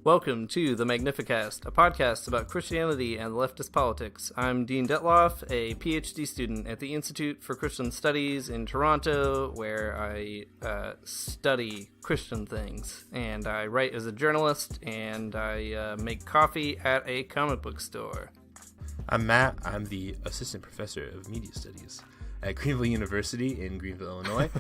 Welcome to the Magnificast, a podcast about Christianity and leftist politics. I'm Dean Detloff, a PhD student at the Institute for Christian Studies in Toronto, where I study Christian things. And I write as a journalist, and I make coffee at a comic book store. I'm Matt. I'm the assistant professor of media studies at Greenville University in Greenville, Illinois.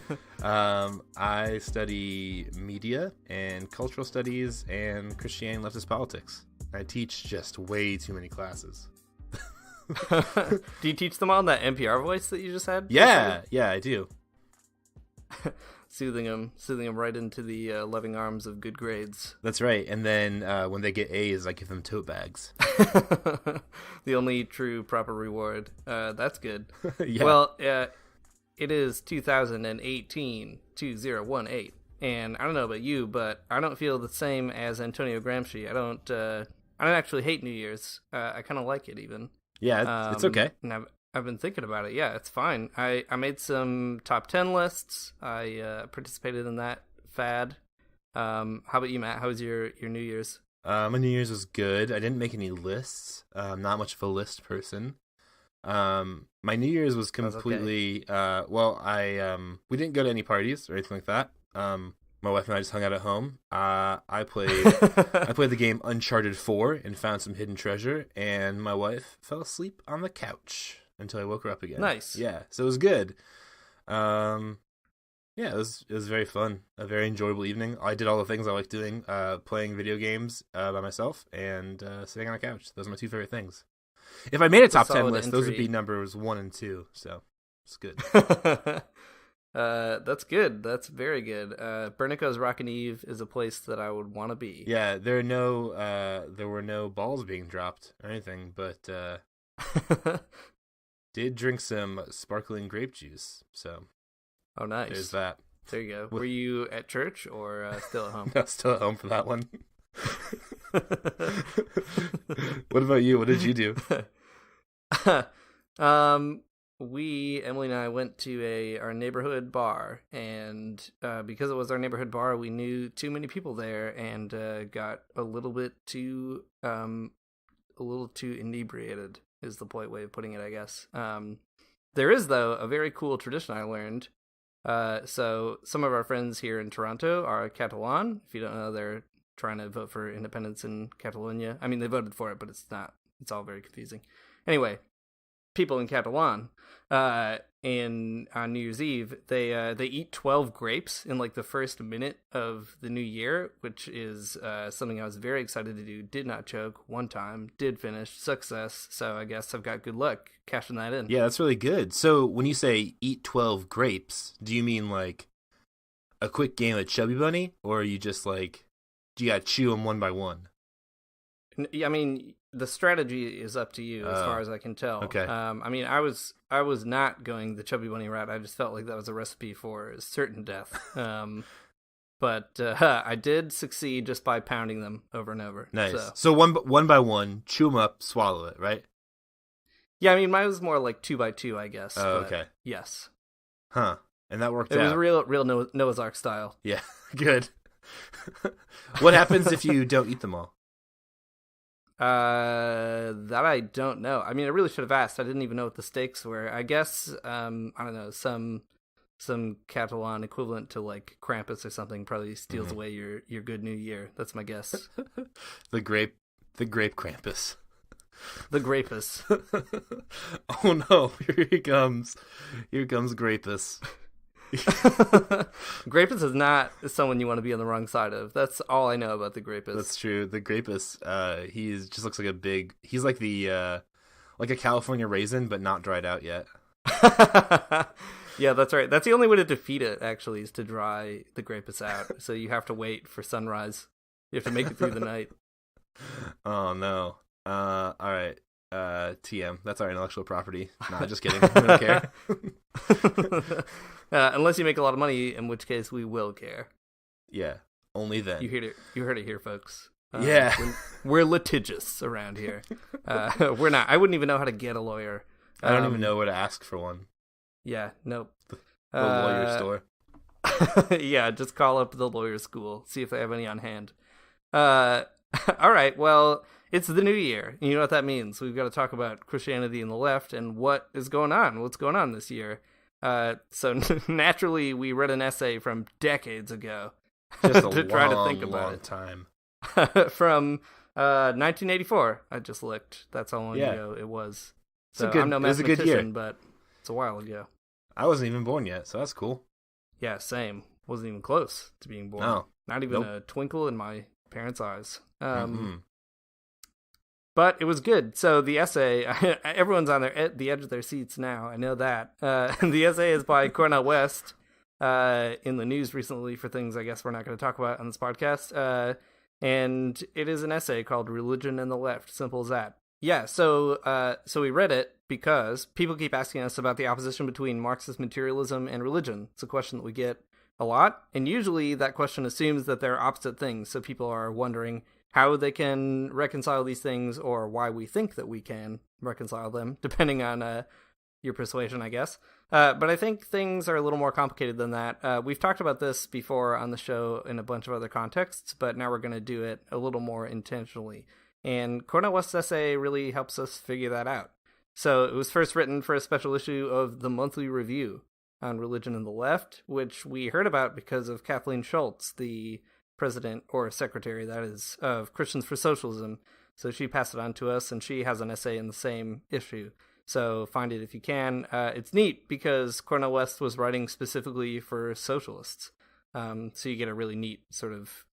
I study media and cultural studies and Christianity and leftist politics. I teach just way too many classes. Do you teach them all in that NPR voice that you just had? Yeah, I do. Soothing them right into the loving arms of good grades. That's right. And then when they get A's, I give them tote bags. The only true proper reward. That's good. Yeah. Well, it is 2018, 2018. And I don't know about you, but I don't feel the same as Antonio Gramsci. I don't actually hate New Year's. I kind of like it even. Yeah, it's okay. And I've been thinking about it. Yeah, it's fine. I made some top 10 lists. I participated in that fad. How about you, Matt? How was your New Year's? My New Year's was good. I didn't make any lists. I'm not much of a list person. My New Year's was completely we didn't go to any parties or anything like that. My wife and I just hung out at home. I played the game Uncharted 4 and found some hidden treasure, and my wife fell asleep on the couch until I woke her up again. Nice. Yeah, so it was good. Yeah, it was very fun. A very enjoyable evening. I did all the things I like doing, playing video games by myself and sitting on a couch. Those are my two favorite things. If I made a top 10 list, those would be numbers 1 and 2, so it's good. That's good. That's very good. Bernico's Rockin' Eve is a place that I would want to be. Yeah, there were no balls being dropped or anything, but did drink some sparkling grape juice, so... Oh, nice. There's that. There you go. Were you at church or still at home? No, still at home for that one. What about you? What did you do? Emily and I went to our neighborhood bar, and because it was our neighborhood bar, we knew too many people there and got a little too inebriated is the polite way of putting it, I guess. There is, though, a very cool tradition I learned. So some of our friends here in Toronto are Catalan. If you don't know, they're trying to vote for independence in Catalonia. I mean, they voted for it, but it's all very confusing. Anyway, people in Catalan, on New Year's Eve, they eat 12 grapes in like the first minute of the new year, which is something I was very excited to do. Did not choke one time, did finish, success. So I guess I've got good luck cashing that in. Yeah, that's really good. So when you say eat 12 grapes, do you mean like a quick game of Chubby Bunny, or are you just like, do you gotta chew them one by one? I mean, the strategy is up to you as far as I can tell. Okay. I mean, I was not going the Chubby Bunny route. I just felt like that was a recipe for certain death. But I did succeed just by pounding them over and over. Nice. So one by one, chew them up, swallow it, right? Yeah, I mean, mine was more like 2 by 2, I guess. Oh, okay. Yes. Huh. And that worked out. It was real Noah's Ark style. Yeah. Good. What happens if you don't eat them all? That I don't know. I mean, I really should have asked. I didn't even know what the stakes were. I guess, I don't know, some Catalan equivalent to like Krampus or something probably steals away your good new year. That's my guess. The grape Krampus. The Grapus. Oh no, here he comes. Here comes Grapus. Grapus is not someone you want to be on the wrong side of. That's all I know about the Grapus. That's true. The Grapus, he just looks like he's like like a California raisin, but not dried out yet. Yeah, that's right. That's the only way to defeat it, actually, is to dry the Grapus out. So you have to wait for sunrise. You have to make it through the night. Oh no. All right. TM. That's our intellectual property. Nah, just kidding. We don't care. Unless you make a lot of money, in which case we will care. Yeah, only then. You heard it here, folks. Yeah. We're litigious around here. We're not. I wouldn't even know how to get a lawyer. I don't even know where to ask for one. Yeah, nope. The lawyer store. Yeah, just call up the lawyer school. See if they have any on hand. All right, well, it's the new year. You know what that means. We've got to talk about Christianity and the left and what is going on. What's going on this year? So naturally, we read an essay from decades ago Just a to try to think long about time. it. From 1984. I just looked. That's how long ago it was. So I'm no mathematician, but it's a while ago. I wasn't even born yet, so that's cool. Yeah, same. Wasn't even close to being born. No. Not even a twinkle in my parents' eyes. But it was good. So the essay, everyone's on the edge of their seats now. I know that. The essay is by Cornel West, in the news recently for things I guess we're not going to talk about on this podcast. And it is an essay called "Religion and the Left." Simple as that. Yeah. So we read it because people keep asking us about the opposition between Marxist materialism and religion. It's a question that we get a lot, and usually that question assumes that they're opposite things. So people are wondering how they can reconcile these things, or why we think that we can reconcile them, depending on your persuasion, I guess. But I think things are a little more complicated than that. We've talked about this before on the show in a bunch of other contexts, but now we're going to do it a little more intentionally. And Cornel West's essay really helps us figure that out. So it was first written for a special issue of the Monthly Review on Religion and the Left, which we heard about because of Kathleen Schultz, the president, or secretary, that is, of Christians for Socialism. So she passed it on to us, and she has an essay in the same issue. So find it if you can. It's neat because Cornel West was writing specifically for socialists. So you get a really neat sort of,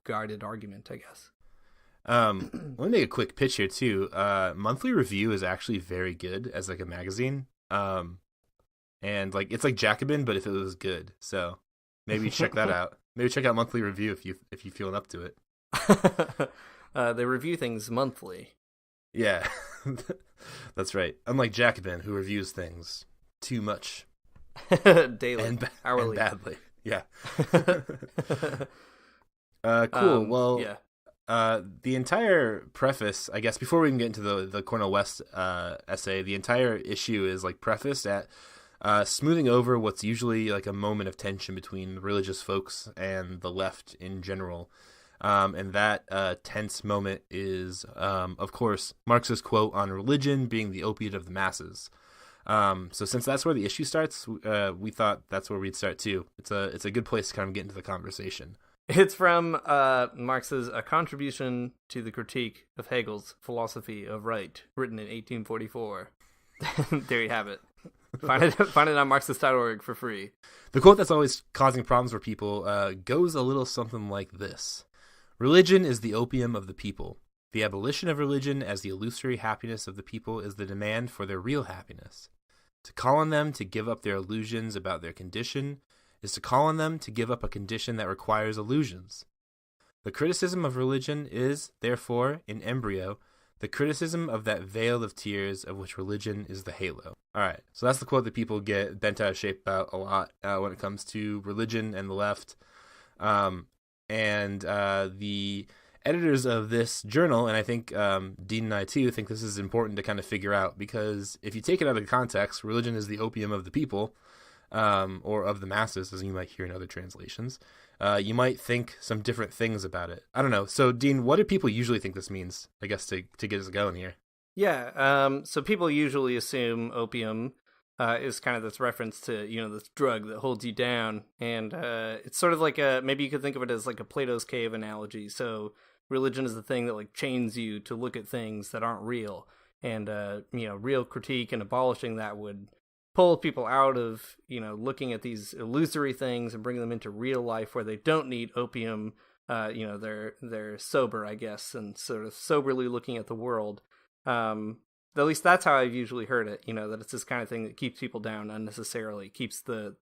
guarded argument, I guess. Let me make a quick pitch here too. Monthly Review is actually very good as like a magazine. And like it's like Jacobin, but if it was good. So maybe check that out. Maybe check out Monthly Review if you feeling up to it. They review things monthly. Yeah, that's right. Unlike Jacobin, who reviews things too much, daily, and hourly, and badly. Yeah. Cool. Well, yeah. The entire preface, I guess, before we can get into the Cornel West essay, the entire issue is like prefaced at smoothing over what's usually like a moment of tension between religious folks and the left in general. And that tense moment is, of course, Marx's quote on religion being the opiate of the masses. So since that's where the issue starts, we thought that's where we'd start too. It's a good place to kind of get into the conversation. It's from Marx's A Contribution to the Critique of Hegel's Philosophy of Right, written in 1844. There you have it. Find it on Marxist.org for free. The quote that's always causing problems for people goes a little something like this. Religion is the opium of the people. The abolition of religion as the illusory happiness of the people is the demand for their real happiness. To call on them to give up their illusions about their condition is to call on them to give up a condition that requires illusions. The criticism of religion is, therefore, in embryo, the criticism of that veil of tears of which religion is the halo. All right, so that's the quote that people get bent out of shape about a lot when it comes to religion and the left. And the editors of this journal, and I think Dean and I too, think this is important to kind of figure out, because if you take it out of context, religion is the opium of the people, or of the masses, as you might hear in other translations. You might think some different things about it. I don't know. So, Dean, what do people usually think this means, I guess, to get us going here? Yeah, so people usually assume opium is kind of this reference to, this drug that holds you down. And it's sort of like maybe you could think of it as like a Plato's cave analogy. So religion is the thing that like chains you to look at things that aren't real. And, real critique and abolishing that would pull people out of, looking at these illusory things and bring them into real life where they don't need opium. They're sober, I guess, and sort of soberly looking at the world. At least that's how I've usually heard it, that it's this kind of thing that keeps people down unnecessarily, keeps the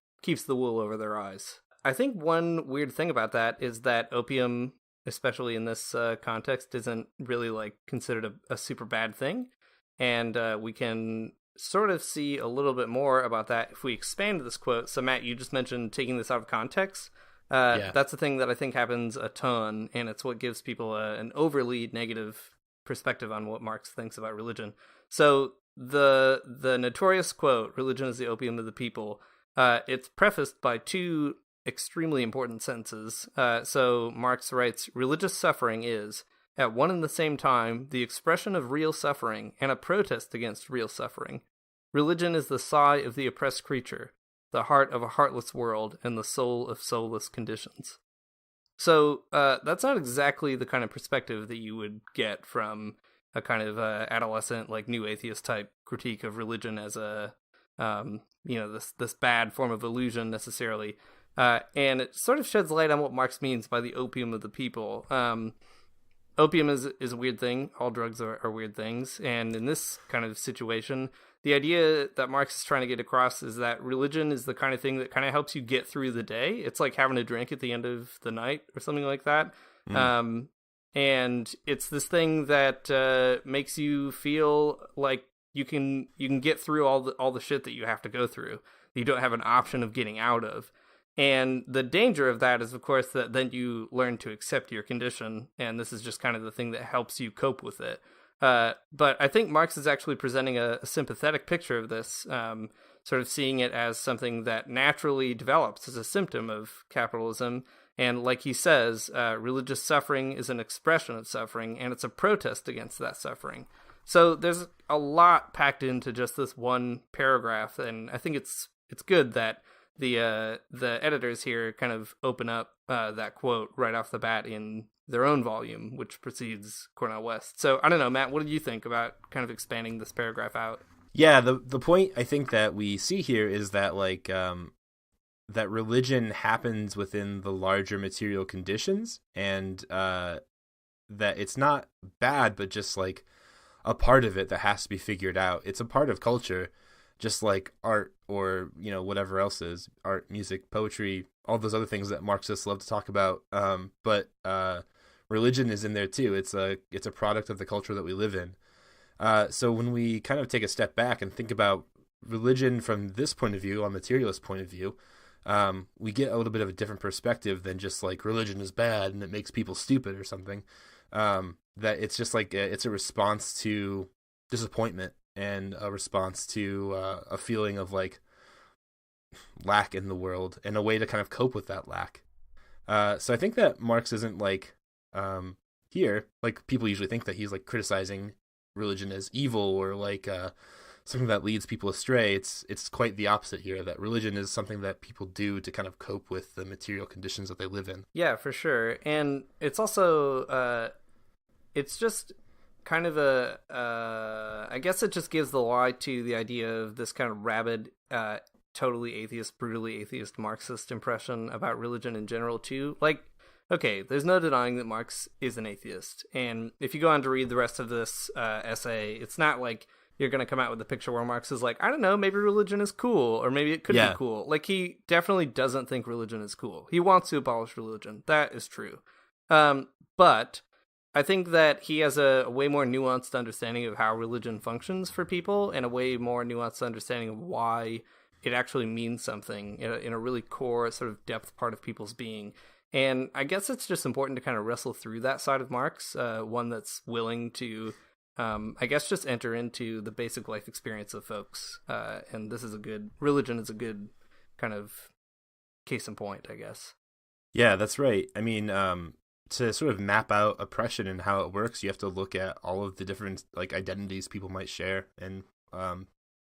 wool over their eyes. I think one weird thing about that is that opium, especially in this context, isn't really like considered a super bad thing. And we can sort of see a little bit more about that if we expand this quote. So Matt, you just mentioned taking this out of context. That's the thing that I think happens a ton, and it's what gives people an overly negative perspective on what Marx thinks about religion. So the notorious quote, "Religion is the opium of the people," it's prefaced by two extremely important sentences. So Marx writes, "Religious suffering is, at one and the same time the expression of real suffering and a protest against real suffering. Religion is the sigh of the oppressed creature, the heart of a heartless world, and the soul of soulless conditions. So that's not exactly the kind of perspective that you would get from a kind of adolescent, like new atheist type critique of religion as a, this bad form of illusion necessarily. And it sort of sheds light on what Marx means by the opium of the people. Opium is a weird thing. All drugs are weird things. And in this kind of situation, the idea that Marx is trying to get across is that religion is the kind of thing that kind of helps you get through the day. It's like having a drink at the end of the night or something like that. And it's this thing that makes you feel like you can get through all the shit that you have to go through. You don't have an option of getting out of. And the danger of that is, of course, that then you learn to accept your condition, and this is just kind of the thing that helps you cope with it. But I think Marx is actually presenting a sympathetic picture of this, sort of seeing it as something that naturally develops as a symptom of capitalism. And like he says, religious suffering is an expression of suffering, and it's a protest against that suffering. So there's a lot packed into just this one paragraph, and I think it's good that the editors here kind of open up that quote right off the bat in their own volume, which precedes Cornel West. So I don't know, Matt, what do you think about kind of expanding this paragraph out? Yeah, the point I think that we see here is that that religion happens within the larger material conditions, and that it's not bad, but just like a part of it that has to be figured out. It's a part of culture, just like art or, whatever else is art, music, poetry, all those other things that Marxists love to talk about. But religion is in there too. It's a product of the culture that we live in. So when we kind of take a step back and think about religion from this point of view, a materialist point of view, we get a little bit of a different perspective than just like religion is bad and it makes people stupid or something. That it's just like it's a response to disappointment and a response to a feeling of like lack in the world and a way to kind of cope with that lack. So I think that Marx isn't like here, like people usually think that he's like criticizing religion as evil or like something that leads people astray. It's quite the opposite here, that religion is something that people do to kind of cope with the material conditions that they live in. Yeah, for sure. And it's also it's just kind of I guess it just gives the lie to the idea of this kind of rabid, totally atheist, brutally atheist Marxist impression about religion in general too. Like, okay, there's no denying that Marx is an atheist, and if you go on to read the rest of this essay, it's not like you're going to come out with a picture where Marx is like, I don't know, maybe religion is cool, or maybe it could be cool. Like, he definitely doesn't think religion is cool. He wants to abolish religion. That is true. But I think that he has a way more nuanced understanding of how religion functions for people, and a way more nuanced understanding of why it actually means something in a really core sort of depth part of people's being. And I guess it's just important to kind of wrestle through that side of Marx, one that's willing to, I guess, just enter into the basic life experience of folks. And religion is a good kind of case in point, I guess. Yeah, that's right. I mean, to sort of map out oppression and how it works, you have to look at all of the different like identities people might share. And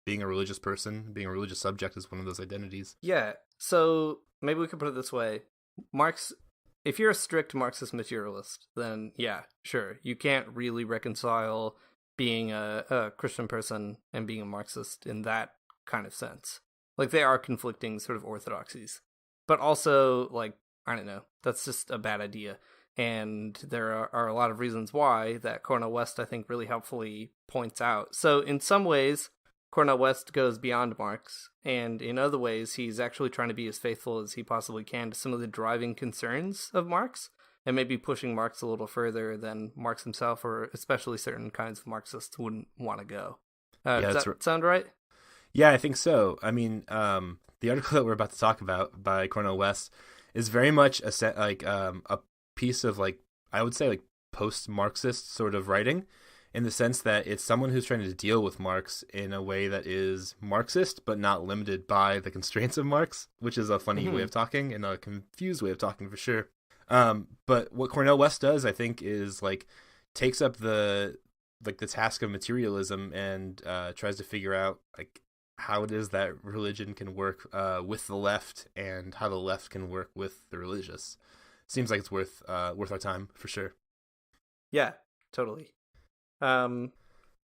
being a religious person, being a religious subject is one of those identities. Yeah. So maybe we could put it this way. Marx, if you're a strict Marxist materialist, then yeah, sure, you can't really reconcile being a Christian person and being a Marxist in that kind of sense. Like, they are conflicting sort of orthodoxies, but also, like, I don't know, that's just a bad idea. And there are a lot of reasons why that Cornel West, I think, really helpfully points out. So in some ways, Cornel West goes beyond Marx, and in other ways, he's actually trying to be as faithful as he possibly can to some of the driving concerns of Marx, and maybe pushing Marx a little further than Marx himself, or especially certain kinds of Marxists, wouldn't want to go. Does that sound right? Yeah, I think so. I mean, the article that we're about to talk about by Cornel West is very much a piece of, like, I would say, like, post-Marxist sort of writing, in the sense that it's someone who's trying to deal with Marx in a way that is Marxist, but not limited by the constraints of Marx, which is a funny way of talking and a confused way of talking for sure. But what Cornel West does, I think, is like takes up the task of materialism and tries to figure out like how it is that religion can work with the left and how the left can work with the religious. Seems like it's worth our time for sure. Yeah, totally.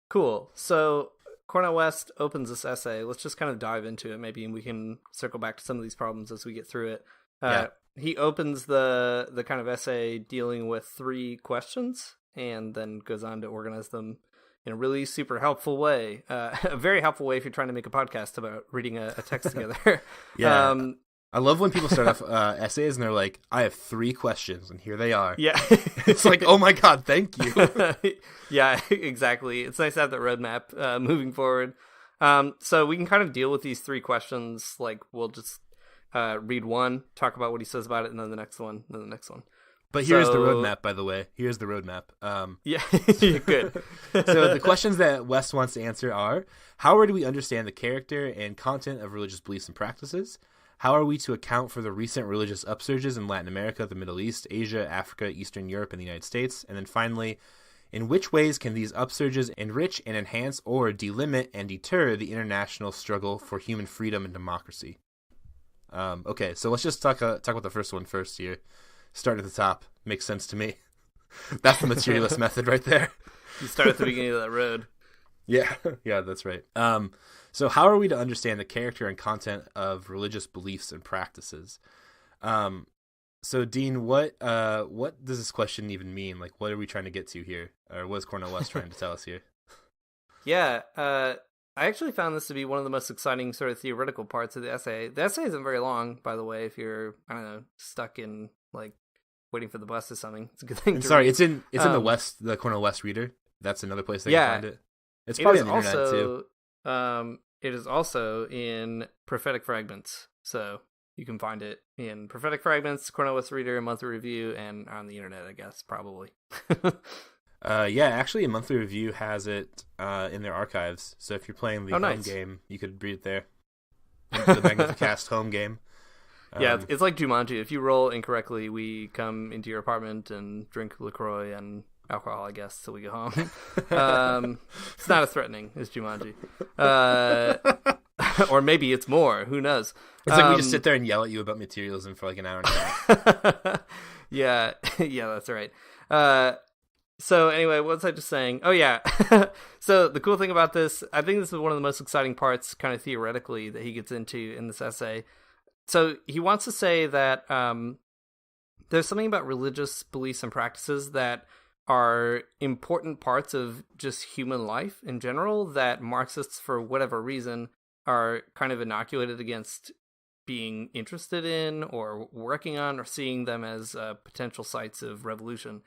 Cool. So Cornel West opens this essay. Let's just kind of dive into it, maybe, and we can circle back to some of these problems as we get through it. He opens the kind of essay dealing with 3 questions and then goes on to organize them in a really super helpful way. A very helpful way if you're trying to make a podcast about reading a text together. Yeah. I love when people start off essays and they're like, I have 3 questions and here they are. Yeah. It's like, oh my God, thank you. Yeah, exactly. It's nice to have that roadmap moving forward. So we can kind of deal with these 3 questions. Like, we'll just read one, talk about what he says about it, and then the next one, then the next one. But here's the roadmap, by the way. Here's the roadmap. Yeah, good. So the questions that West wants to answer are, how do we understand the character and content of religious beliefs and practices? How are we to account for the recent religious upsurges in Latin America, the Middle East, Asia, Africa, Eastern Europe, and the United States? And then finally, in which ways can these upsurges enrich and enhance or delimit and deter the international struggle for human freedom and democracy? Okay, so let's just talk about the first one first here. Start at the top. Makes sense to me. That's the materialist method right there. You start at the beginning of that road. Yeah, that's right. So how are we to understand the character and content of religious beliefs and practices? So Dean, what does this question even mean? Like, what are we trying to get to here? Or what is Cornel West trying to tell us here? Yeah, I actually found this to be one of the most exciting sort of theoretical parts of the essay. The essay isn't very long, by the way, if you're, I don't know, stuck in, like, waiting for the bus or something. It's a good thing to read. It's in the Cornel West Reader. That's another place that you can find it. It's probably on the internet, too. It is also in Prophetic Fragments, so you can find it in Prophetic Fragments, Cornel West Reader, Monthly Review, and on the internet, I guess, probably. Actually, a Monthly Review has it in their archives. So if you're playing the home game, you could read it there. The Magnificast home game. Yeah, it's like Jumanji. If you roll incorrectly, we come into your apartment and drink LaCroix and alcohol, I guess, till we go home. It's not as threatening as Jumanji. Or maybe it's more. Who knows? It's like we just sit there and yell at you about materialism for like an hour and a half. Yeah, that's right. So anyway, what was I just saying? Oh yeah. So the cool thing about this, I think this is one of the most exciting parts kind of theoretically that he gets into in this essay. So he wants to say that there's something about religious beliefs and practices that are important parts of just human life in general that Marxists, for whatever reason, are kind of inoculated against being interested in or working on or seeing them as potential sites of revolution.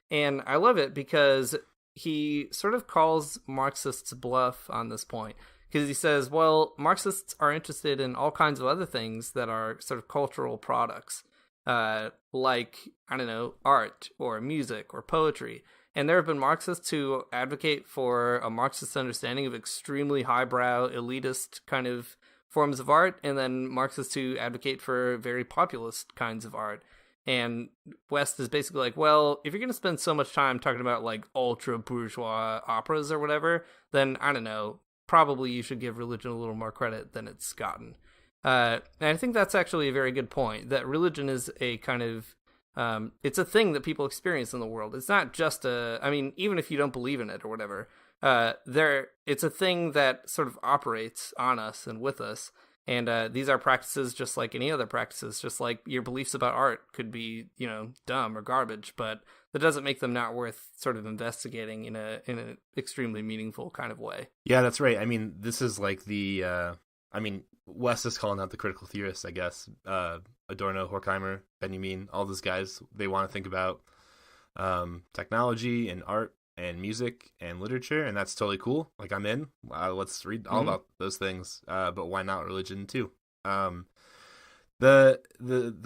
And I love it because he sort of calls Marxists bluff on this point. Because he says, well, Marxists are interested in all kinds of other things that are sort of cultural products, like, I don't know, art or music or poetry. And there have been Marxists who advocate for a Marxist understanding of extremely highbrow, elitist kind of forms of art, and then Marxists who advocate for very populist kinds of art. And West is basically like, well, if you're going to spend so much time talking about like ultra bourgeois operas or whatever, then I don't know, probably you should give religion a little more credit than it's gotten. And I think that's actually a very good point, that religion is a kind of, it's a thing that people experience in the world. It's not just even if you don't believe in it or whatever, it's a thing that sort of operates on us and with us. And these are practices just like any other practices, just like your beliefs about art could be, dumb or garbage, but that doesn't make them not worth sort of investigating in an extremely meaningful kind of way. Yeah, that's right. I mean, this is like West is calling out the critical theorists, I guess. Adorno, Horkheimer, Benjamin, all those guys, they want to think about technology and art and music and literature, and that's totally cool. Like, I'm in. Let's read all about those things. But why not religion too? The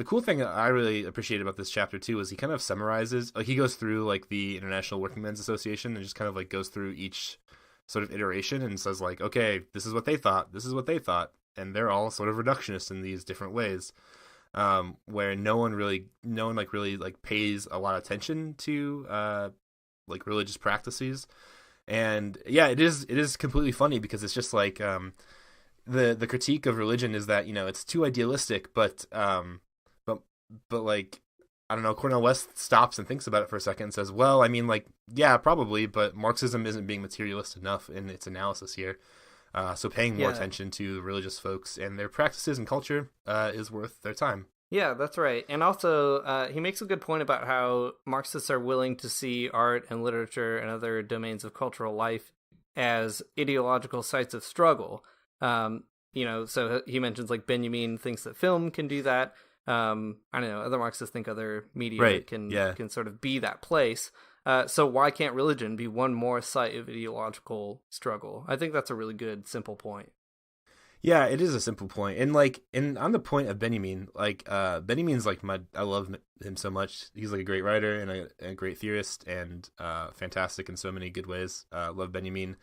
cool thing that I really appreciate about this chapter too is he kind of summarizes, like, he goes through like the International Working Men's Association and just kind of like goes through each sort of iteration and says like, okay, this is what they thought, this is what they thought, and they're all sort of reductionist in these different ways. Where no one really pays a lot of attention to like religious practices. And yeah, it is completely funny because it's just like the critique of religion is that, you know, it's too idealistic, but like, I don't know, Cornel West stops and thinks about it for a second and says, well, I mean, like, yeah, probably, but Marxism isn't being materialist enough in its analysis here. So paying more attention to religious folks and their practices and culture is worth their time. Yeah, that's right. And also, he makes a good point about how Marxists are willing to see art and literature and other domains of cultural life as ideological sites of struggle. So he mentions, like, Benjamin thinks that film can do that. I don't know, other Marxists think other media can sort of be that place. So why can't religion be one more site of ideological struggle? I think that's a really good, simple point. Yeah, it is a simple point. And on the point of Benjamin, like, Benjamin's like I love him so much. He's like a great writer and a great theorist and fantastic in so many good ways. Love Benjamin.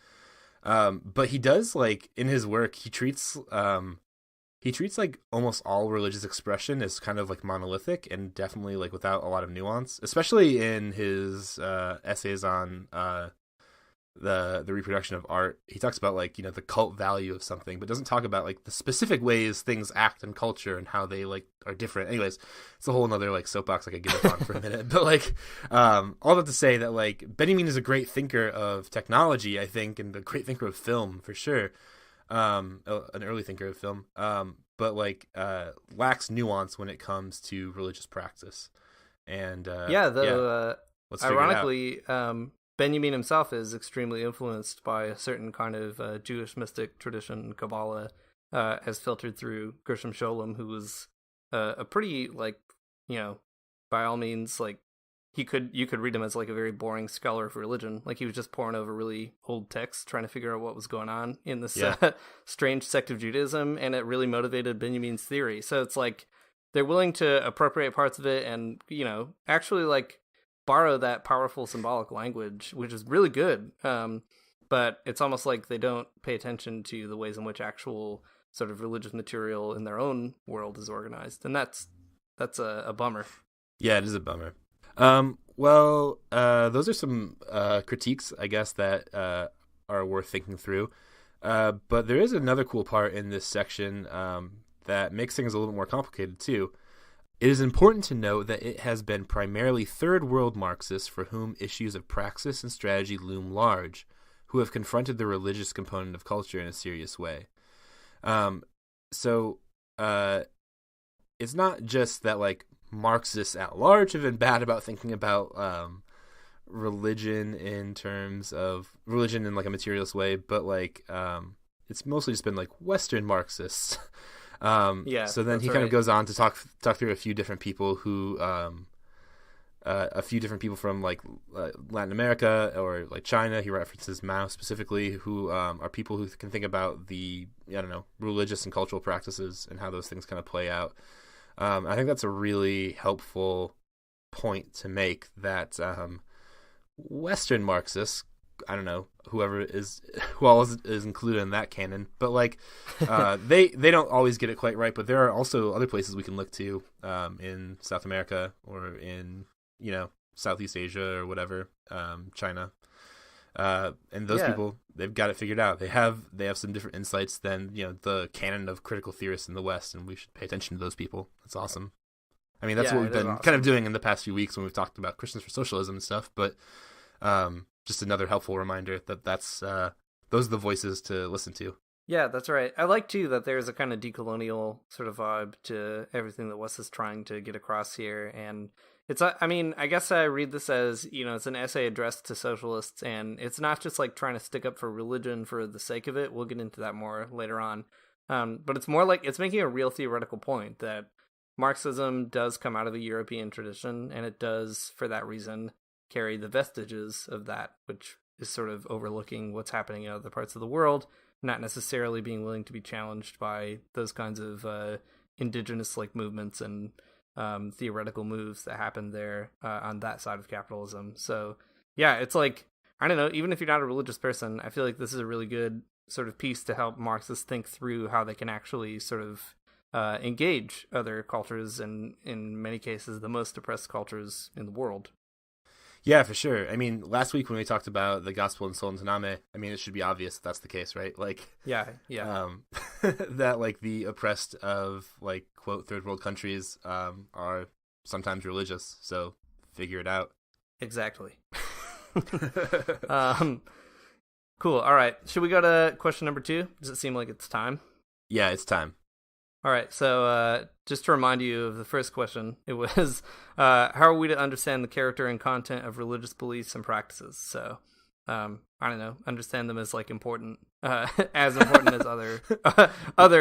But he does, like, in his work, he treats like almost all religious expression as kind of like monolithic and definitely like without a lot of nuance, especially in his essays on the reproduction of art. He talks about, like, you know, the cult value of something, but doesn't talk about like the specific ways things act in culture and how they like are different. Anyways, it's a whole another like soapbox I could get up on for a minute. But like, all that to say that, like, Benjamin is a great thinker of technology, I think, and a great thinker of film for sure. An early thinker of film, but like lacks nuance when it comes to religious practice. And ironically, Benjamin himself is extremely influenced by a certain kind of Jewish mystic tradition, Kabbalah, as filtered through Gershom Scholem, who was a pretty, like, you know, by all means, like, you could read him as like a very boring scholar of religion. Like, he was just poring over really old texts, trying to figure out what was going on in this strange sect of Judaism, and it really motivated Benjamin's theory. So it's like they're willing to appropriate parts of it and, you know, actually like borrow that powerful symbolic language, which is really good. But it's almost like they don't pay attention to the ways in which actual sort of religious material in their own world is organized, and that's a bummer. Yeah, it is a bummer. Those are some critiques, I guess, that are worth thinking through. But there is another cool part in this section that makes things a little more complicated, too. It is important to note that it has been primarily third world Marxists for whom issues of praxis and strategy loom large, who have confronted the religious component of culture in a serious way. So it's not just that, like, Marxists at large have been bad about thinking about religion in terms of religion in like a materialist way, but like it's mostly just been like Western Marxists. So then he kind of goes on to talk through a few different people who from like Latin America or like China. He references Mao specifically, who are people who can think about the, I don't know, religious and cultural practices and how those things kind of play out. I think that's a really helpful point to make, that Western Marxists, I don't know who all is included in that canon, but like they don't always get it quite right. But there are also other places we can look to in South America or in, you know, Southeast Asia or whatever, China. And those people, they've got it figured out. They have some different insights than, you know, the canon of critical theorists in the West, and we should pay attention to those people. That's awesome. I mean, that's what we've been kind of doing in the past few weeks when we've talked about Christians for Socialism and stuff. But just another helpful reminder that those are the voices to listen to. Yeah, that's right. I like, too, that there's a kind of decolonial sort of vibe to everything that West is trying to get across here. And I guess I read this as, you know, it's an essay addressed to socialists, and it's not just like trying to stick up for religion for the sake of it. We'll get into that more later on. But it's more like it's making a real theoretical point that Marxism does come out of a European tradition, and it does, for that reason, carry the vestiges of that, which is sort of overlooking what's happening in other parts of the world, not necessarily being willing to be challenged by those kinds of indigenous like movements and theoretical moves that happen there on that side of capitalism. So yeah, it's like, I don't know, even if you're not a religious person, I feel like this is a really good sort of piece to help Marxists think through how they can actually sort of engage other cultures, and in many cases the most oppressed cultures in the world. Yeah, for sure. I mean, last week when we talked about the gospel in Sultan Taname, I mean, it should be obvious that's the case, right? Like, Yeah. that like the oppressed of like quote third world countries are sometimes religious. So figure it out. Exactly. Cool. All right. Should we go to question number 2? Does it seem like it's time? Yeah, it's time. All right. So just to remind you of the first question, it was how are we to understand the character and content of religious beliefs and practices? So I don't know, understand them as like important, as important as other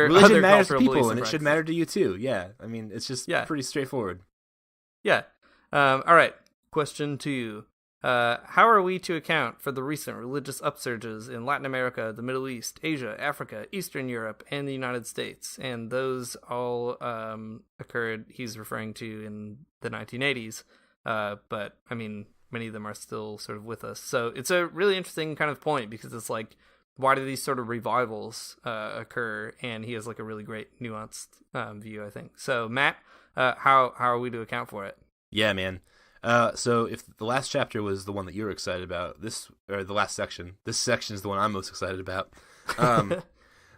religion matters to cultural people, beliefs and it should matter to you too. Yeah, I mean, it's just pretty straightforward. Yeah. All right. Question 2. How are we to account for the recent religious upsurges in Latin America, the Middle East, Asia, Africa, Eastern Europe, and the United States? And those all occurred, he's referring to in the 1980s. But, I mean, many of them are still sort of with us. So it's a really interesting kind of point because it's like, why do these sort of revivals occur? And he has like a really great nuanced view, I think. So, Matt, how are we to account for it? Yeah, man. So if the last chapter was the one that you were excited about, this section is the one I'm most excited about.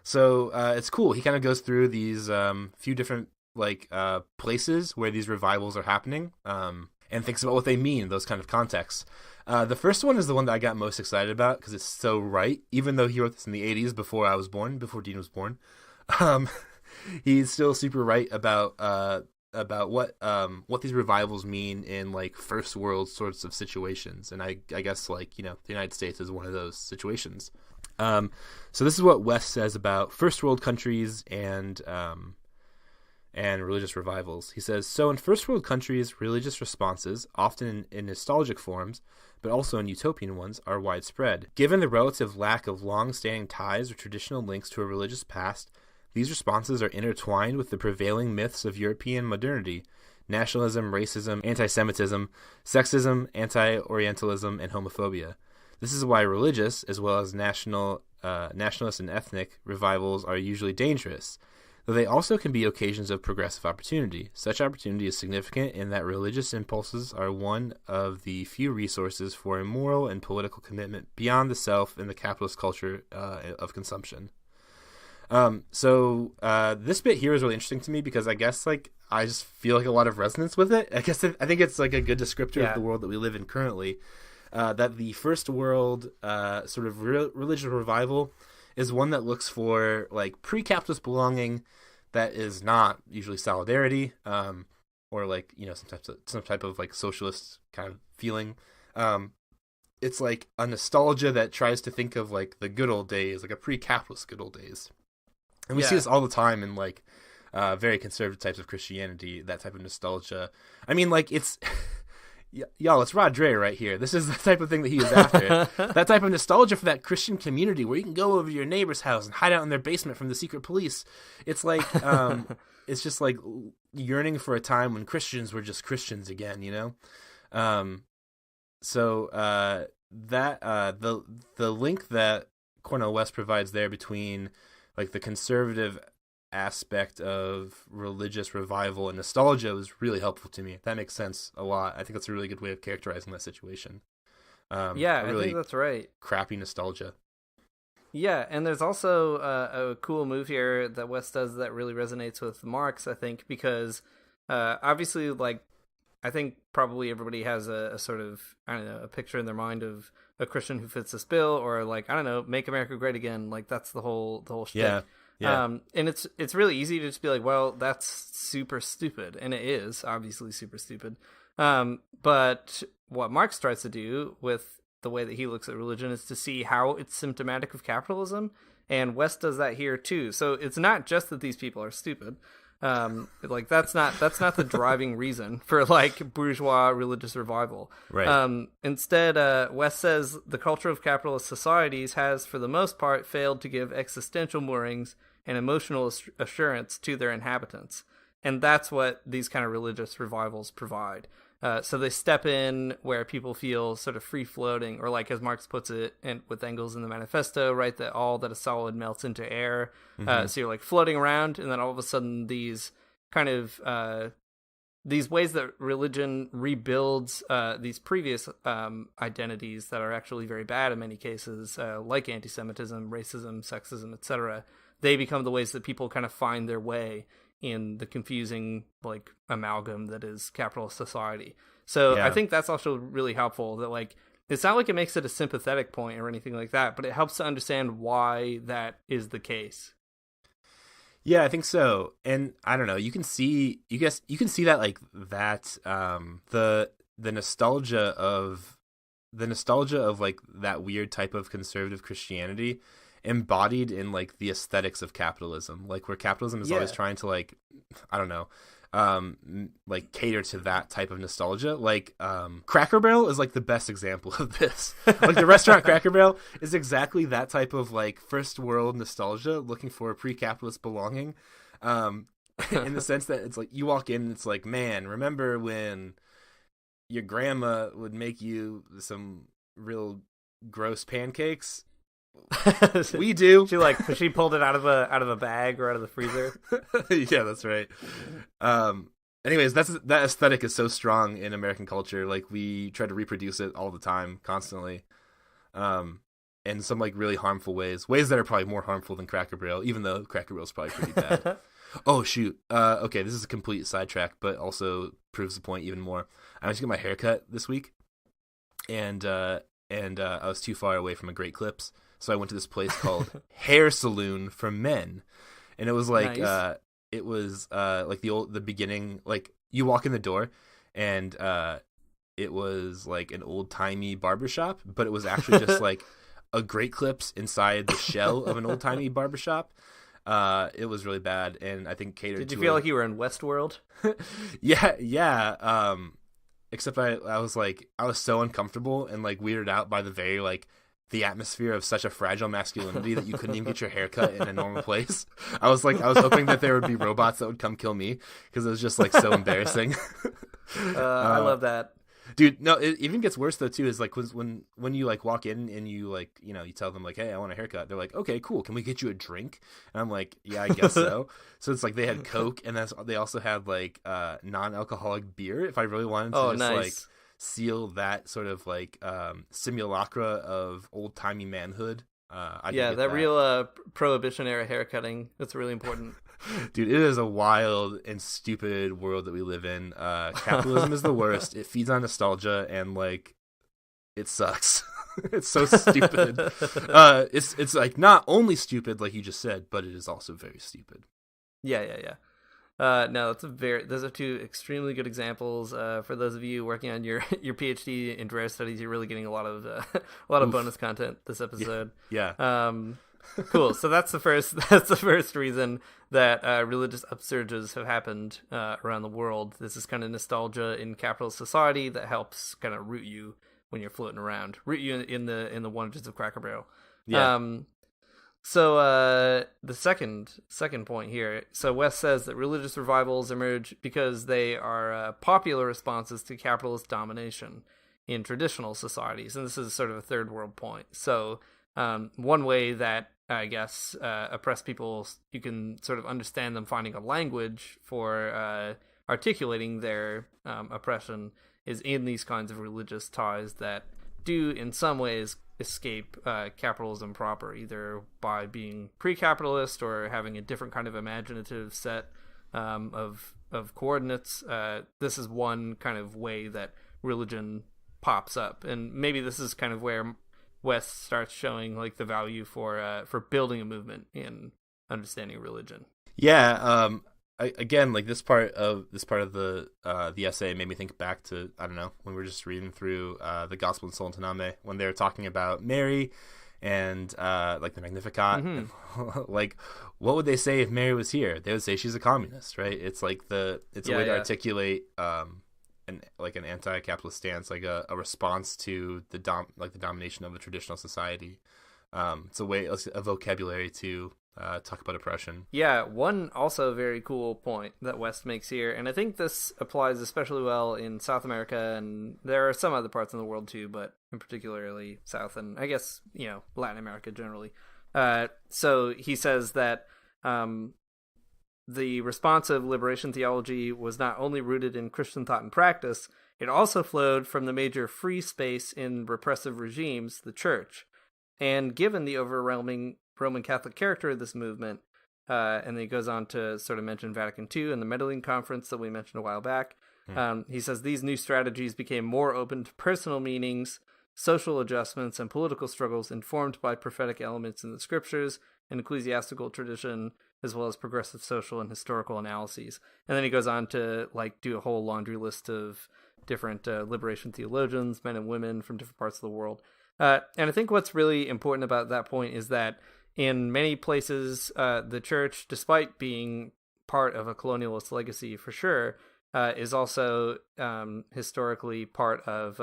So it's cool. He kind of goes through these few different like places where these revivals are happening, and thinks about what they mean, those kind of contexts. The first one is the one that I got most excited about because it's so right. Even though he wrote this in the 80s before I was born, before Dean was born, he's still super right about what these revivals mean in like first world sorts of situations, and I guess like the United States is one of those situations. So this is what West says about first world countries and religious revivals. He says, so in first world countries, religious responses, often in nostalgic forms, but also in utopian ones, are widespread. Given the relative lack of long-standing ties or traditional links to a religious past, these responses are intertwined with the prevailing myths of European modernity: nationalism, racism, anti-Semitism, sexism, anti-Orientalism, and homophobia. This is why religious, as well as nationalist and ethnic revivals are usually dangerous, though they also can be occasions of progressive opportunity. Such opportunity is significant in that religious impulses are one of the few resources for a moral and political commitment beyond the self in the capitalist culture of consumption. So this bit here is really interesting to me because I guess like I just feel like a lot of resonance with it. I think it's like a good descriptor of the world that we live in currently. That the first world sort of religious revival is one that looks for like pre-capitalist belonging that is not usually solidarity, or like some type of like socialist kind of feeling. It's like a nostalgia that tries to think of like the good old days, like a pre-capitalist good old days. And we see this all the time in like very conservative types of Christianity, that type of nostalgia. I mean, like it's y'all, it's Rod Dreher right here. This is the type of thing that he is after. That type of nostalgia for that Christian community where you can go over to your neighbor's house and hide out in their basement from the secret police. It's like it's just like yearning for a time when Christians were just Christians again, So the link that Cornel West provides there between like the conservative aspect of religious revival and nostalgia was really helpful to me. That makes sense a lot. I think that's a really good way of characterizing that situation. Really I think that's right. Crappy nostalgia. Yeah, and there's also a cool move here that West does that really resonates with Marx, I think, because obviously, like, I think probably everybody has a sort of, I don't know, a picture in their mind of a Christian who fits this bill, or like, I don't know, make America great again. Like, that's the whole shtick. Yeah. And it's really easy to just be like, well, that's super stupid, and it is obviously super stupid. But what Marx tries to do with the way that he looks at religion is to see how it's symptomatic of capitalism, and West does that here too. So it's not just that these people are stupid. Like that's not the driving reason for like bourgeois religious revival. Right. Instead, West says the culture of capitalist societies has, for the most part, failed to give existential moorings and emotional assurance to their inhabitants, and that's what these kind of religious revivals provide. So they step in where people feel sort of free floating, or like as Marx puts it, and with Engels in the Manifesto, right, that all that is solid melts into air. So you're like floating around, and then all of a sudden these kind of these ways that religion rebuilds these previous identities that are actually very bad in many cases, like anti-Semitism, racism, sexism, etc. They become the ways that people kind of find their way in the confusing like amalgam that is capitalist society. So I think that's also really helpful, that like it's not like it makes it a sympathetic point or anything like that, but it helps to understand why that is the case. Yeah, I think so. And I don't know, you can see that like that the nostalgia of like that weird type of conservative Christianity embodied in like the aesthetics of capitalism, like where capitalism is always trying to like, I don't know, like cater to that type of nostalgia. Like Cracker Barrel is like the best example of this. Like the restaurant Cracker Barrel is exactly that type of like first world nostalgia, looking for a pre-capitalist belonging, in the sense that it's like you walk in and it's like, man, remember when your grandma would make you some real gross pancakes? We do. She pulled it out of a bag or out of the freezer. Yeah, that's right. Anyways, that aesthetic is so strong in American culture. Like we try to reproduce it all the time, constantly, in some like really harmful ways that are probably more harmful than Cracker Barrel, even though Cracker Barrel is probably pretty bad. Oh shoot. Okay, this is a complete sidetrack, but also proves the point even more. I went to get my haircut this week, and I was too far away from a Great Clips. So I went to this place called Hair Saloon for Men, and it was like nice. It was like the beginning. Like you walk in the door, and it was like an old timey barbershop, but it was actually just like a Great Clips inside the shell of an old timey barbershop. It was really bad, and I think catered. Did you feel like you were in Westworld? Yeah. Except I was so uncomfortable and like weirded out by the very like the atmosphere of such a fragile masculinity that you couldn't even get your hair cut in a normal place. I was hoping that there would be robots that would come kill me, because it was just like so embarrassing. I love that. Dude, no, it even gets worse though too, is like when you like walk in and you like, you know, you tell them like, hey, I want a haircut. They're like, okay, cool. Can we get you a drink? And I'm like, yeah, I guess so. So it's like they had Coke, and they also had like non-alcoholic beer if I really wanted to just nice. like seal that sort of like simulacra of old timey manhood. That real prohibition era haircutting. That's really important. Dude, it is a wild and stupid world that we live in. Capitalism is the worst. It feeds on nostalgia, and like it sucks. It's so stupid. It's like not only stupid like you just said, but it is also very stupid. Yeah. No, those are two extremely good examples. For those of you working on your PhD in rare studies, you're really getting a lot of bonus content this episode. Yeah. Cool. So that's the first reason that religious upsurges have happened around the world. This is kind of nostalgia in capitalist society that helps kind of root you when you're floating around, root you in the wonders of Cracker Barrel. Yeah. So the second point here. So West says that religious revivals emerge because they are popular responses to capitalist domination in traditional societies, and this is sort of a third world point. So one way that I guess oppressed people, you can sort of understand them finding a language for articulating their oppression is in these kinds of religious ties that do in some ways escape capitalism proper, either by being pre-capitalist or having a different kind of imaginative set of coordinates. This is one kind of way that religion pops up, and maybe this is kind of where West starts showing like the value for building a movement in understanding religion. Yeah. Again, like this part of the essay made me think back to, I don't know, when we were just reading through the Gospel in Solontaname, when they were talking about Mary and like the Magnificat. Mm-hmm. And, like, what would they say if Mary was here? They would say she's a communist, right? It's like a way to articulate an anti-capitalist stance, like a response to the domination of a traditional society. It's a vocabulary to talk about oppression. Yeah, one also very cool point that West makes here, and I think this applies especially well in South America, and there are some other parts in the world too, but in particularly South, and I guess, you know, Latin America generally. So he says that the responsive liberation theology was not only rooted in Christian thought and practice, it also flowed from the major free space in repressive regimes, the church. And given the overwhelming Roman Catholic character of this movement, and then he goes on to sort of mention Vatican II and the Medellin Conference that we mentioned a while back. He says these new strategies became more open to personal meanings, social adjustments, and political struggles informed by prophetic elements in the scriptures and ecclesiastical tradition, as well as progressive social and historical analyses. And then he goes on to like do a whole laundry list of different liberation theologians, men and women from different parts of the world. And I think what's really important about that point is that in many places, the church, despite being part of a colonialist legacy for sure, is also historically part of,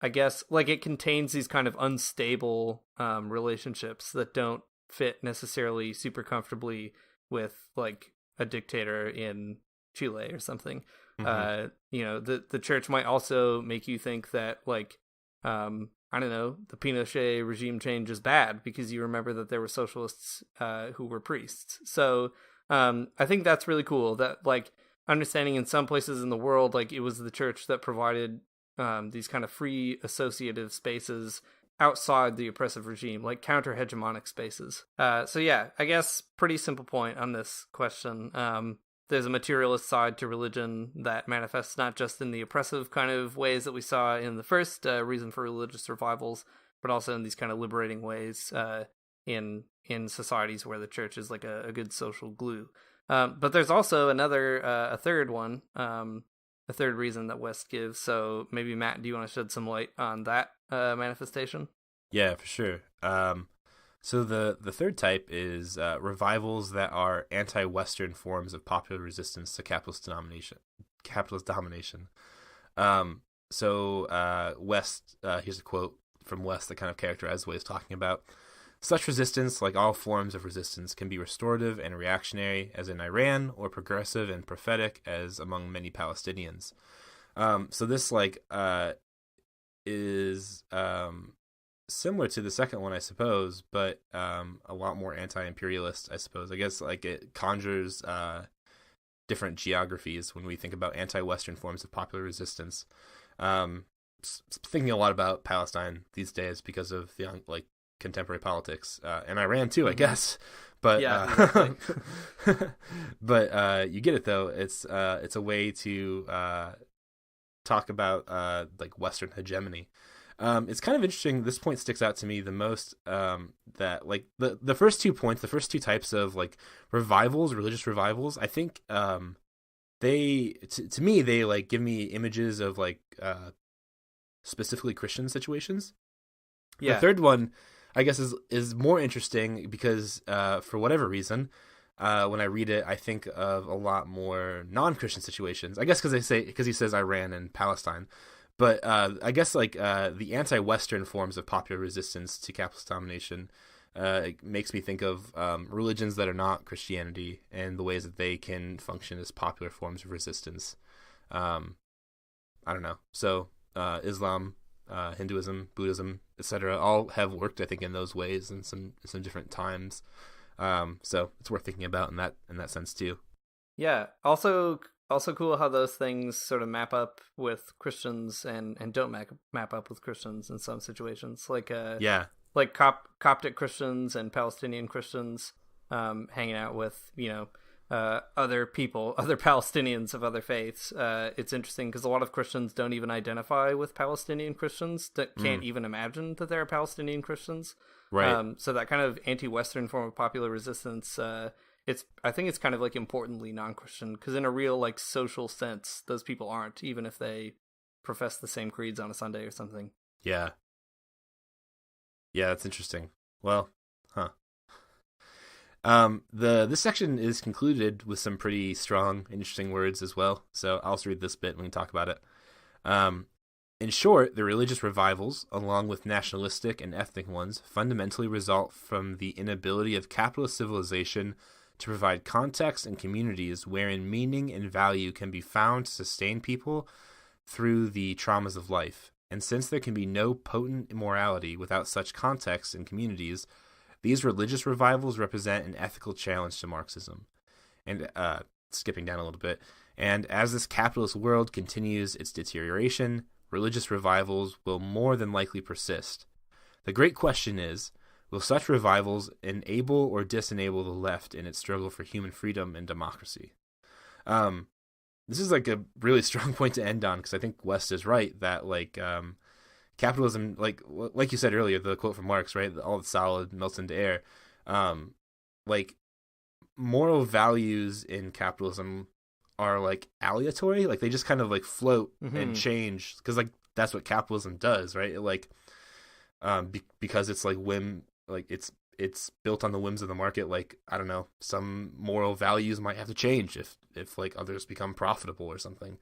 I guess, like it contains these kind of unstable relationships that don't fit necessarily super comfortably with like a dictator in Chile or something. The church might also make you think that like, I don't know, the Pinochet regime change is bad because you remember that there were socialists who were priests. So I think that's really cool that like understanding in some places in the world, like it was the church that provided these kind of free associative spaces outside the oppressive regime, like counter-hegemonic spaces. So yeah, I guess pretty simple point on this question. There's a materialist side to religion that manifests not just in the oppressive kind of ways that we saw in the first reason for religious revivals, but also in these kind of liberating ways in societies where the church is like a good social glue. But there's also a third one, a third reason that West gives. So maybe Matt, do you want to shed some light on that manifestation? Yeah, for sure. So the third type is revivals that are anti-Western forms of popular resistance to capitalist domination. West, here's a quote from West that kind of characterizes what he's talking about. Such resistance, like all forms of resistance, can be restorative and reactionary, as in Iran, or progressive and prophetic, as among many Palestinians. So this is similar to the second one, I suppose, but a lot more anti-imperialist, I suppose. I guess like it conjures different geographies when we think about anti-Western forms of popular resistance. Thinking a lot about Palestine these days because of the contemporary politics, and Iran too, I guess. But yeah, but you get it though. It's a way to talk about like Western hegemony. It's kind of interesting. This point sticks out to me the most. That like the first 2 points, the first two types of like revivals, religious revivals, I think they to me they like give me images of like specifically Christian situations. Yeah. The third one, I guess, is more interesting because for whatever reason, when I read it, I think of a lot more non-Christian situations. I guess because he says Iran and Palestine. But I guess like the anti-Western forms of popular resistance to capitalist domination makes me think of religions that are not Christianity and the ways that they can function as popular forms of resistance. I don't know. So Islam, Hinduism, Buddhism, etc., all have worked, I think, in those ways in some different times. So it's worth thinking about in that sense too. Yeah. Also cool how those things sort of map up with Christians and don't map up with Christians in some situations. Like like Coptic Christians and Palestinian Christians hanging out with other people, other Palestinians of other faiths. It's interesting because a lot of Christians don't even identify with Palestinian Christians, that can't even imagine that there are Palestinian Christians. Right. So that kind of anti-Western form of popular resistance, I think it's kind of like importantly non-Christian, because in a real like social sense, those people aren't, even if they profess the same creeds on a Sunday or something. Yeah, that's interesting. Well, this section is concluded with some pretty strong, interesting words as well. So I'll just read this bit when we talk about it. In short, the religious revivals, along with nationalistic and ethnic ones, fundamentally result from the inability of capitalist civilization to provide context and communities wherein meaning and value can be found to sustain people through the traumas of life. And since there can be no potent immorality without such context and communities, these religious revivals represent an ethical challenge to Marxism. and skipping down a little bit. And as this capitalist world continues its deterioration, religious revivals will more than likely persist. The great question is, will such revivals enable or disenable the left in its struggle for human freedom and democracy? This is like a really strong point to end on, because I think West is right that like capitalism, like you said earlier, the quote from Marx, right? All the solid melts into air. Like moral values in capitalism are like aleatory, like they just kind of like float and change, because like that's what capitalism does, right? It like because it's like it's built on the whims of the market. Like, I don't know, some moral values might have to change if like others become profitable or something.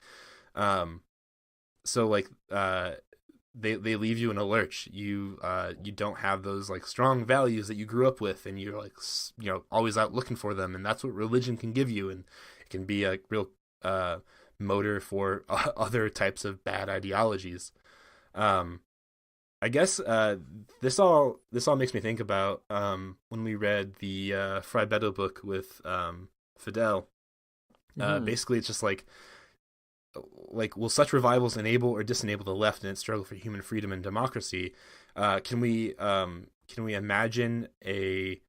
So like they leave you in a lurch. You don't have those like strong values that you grew up with, and you're like, you know, always out looking for them. And that's what religion can give you, and it can be a real motor for other types of bad ideologies. I guess this all makes me think about when we read the Frei Betto book with Fidel. Basically, it's just like will such revivals enable or disenable the left in its struggle for human freedom and democracy? Can we imagine a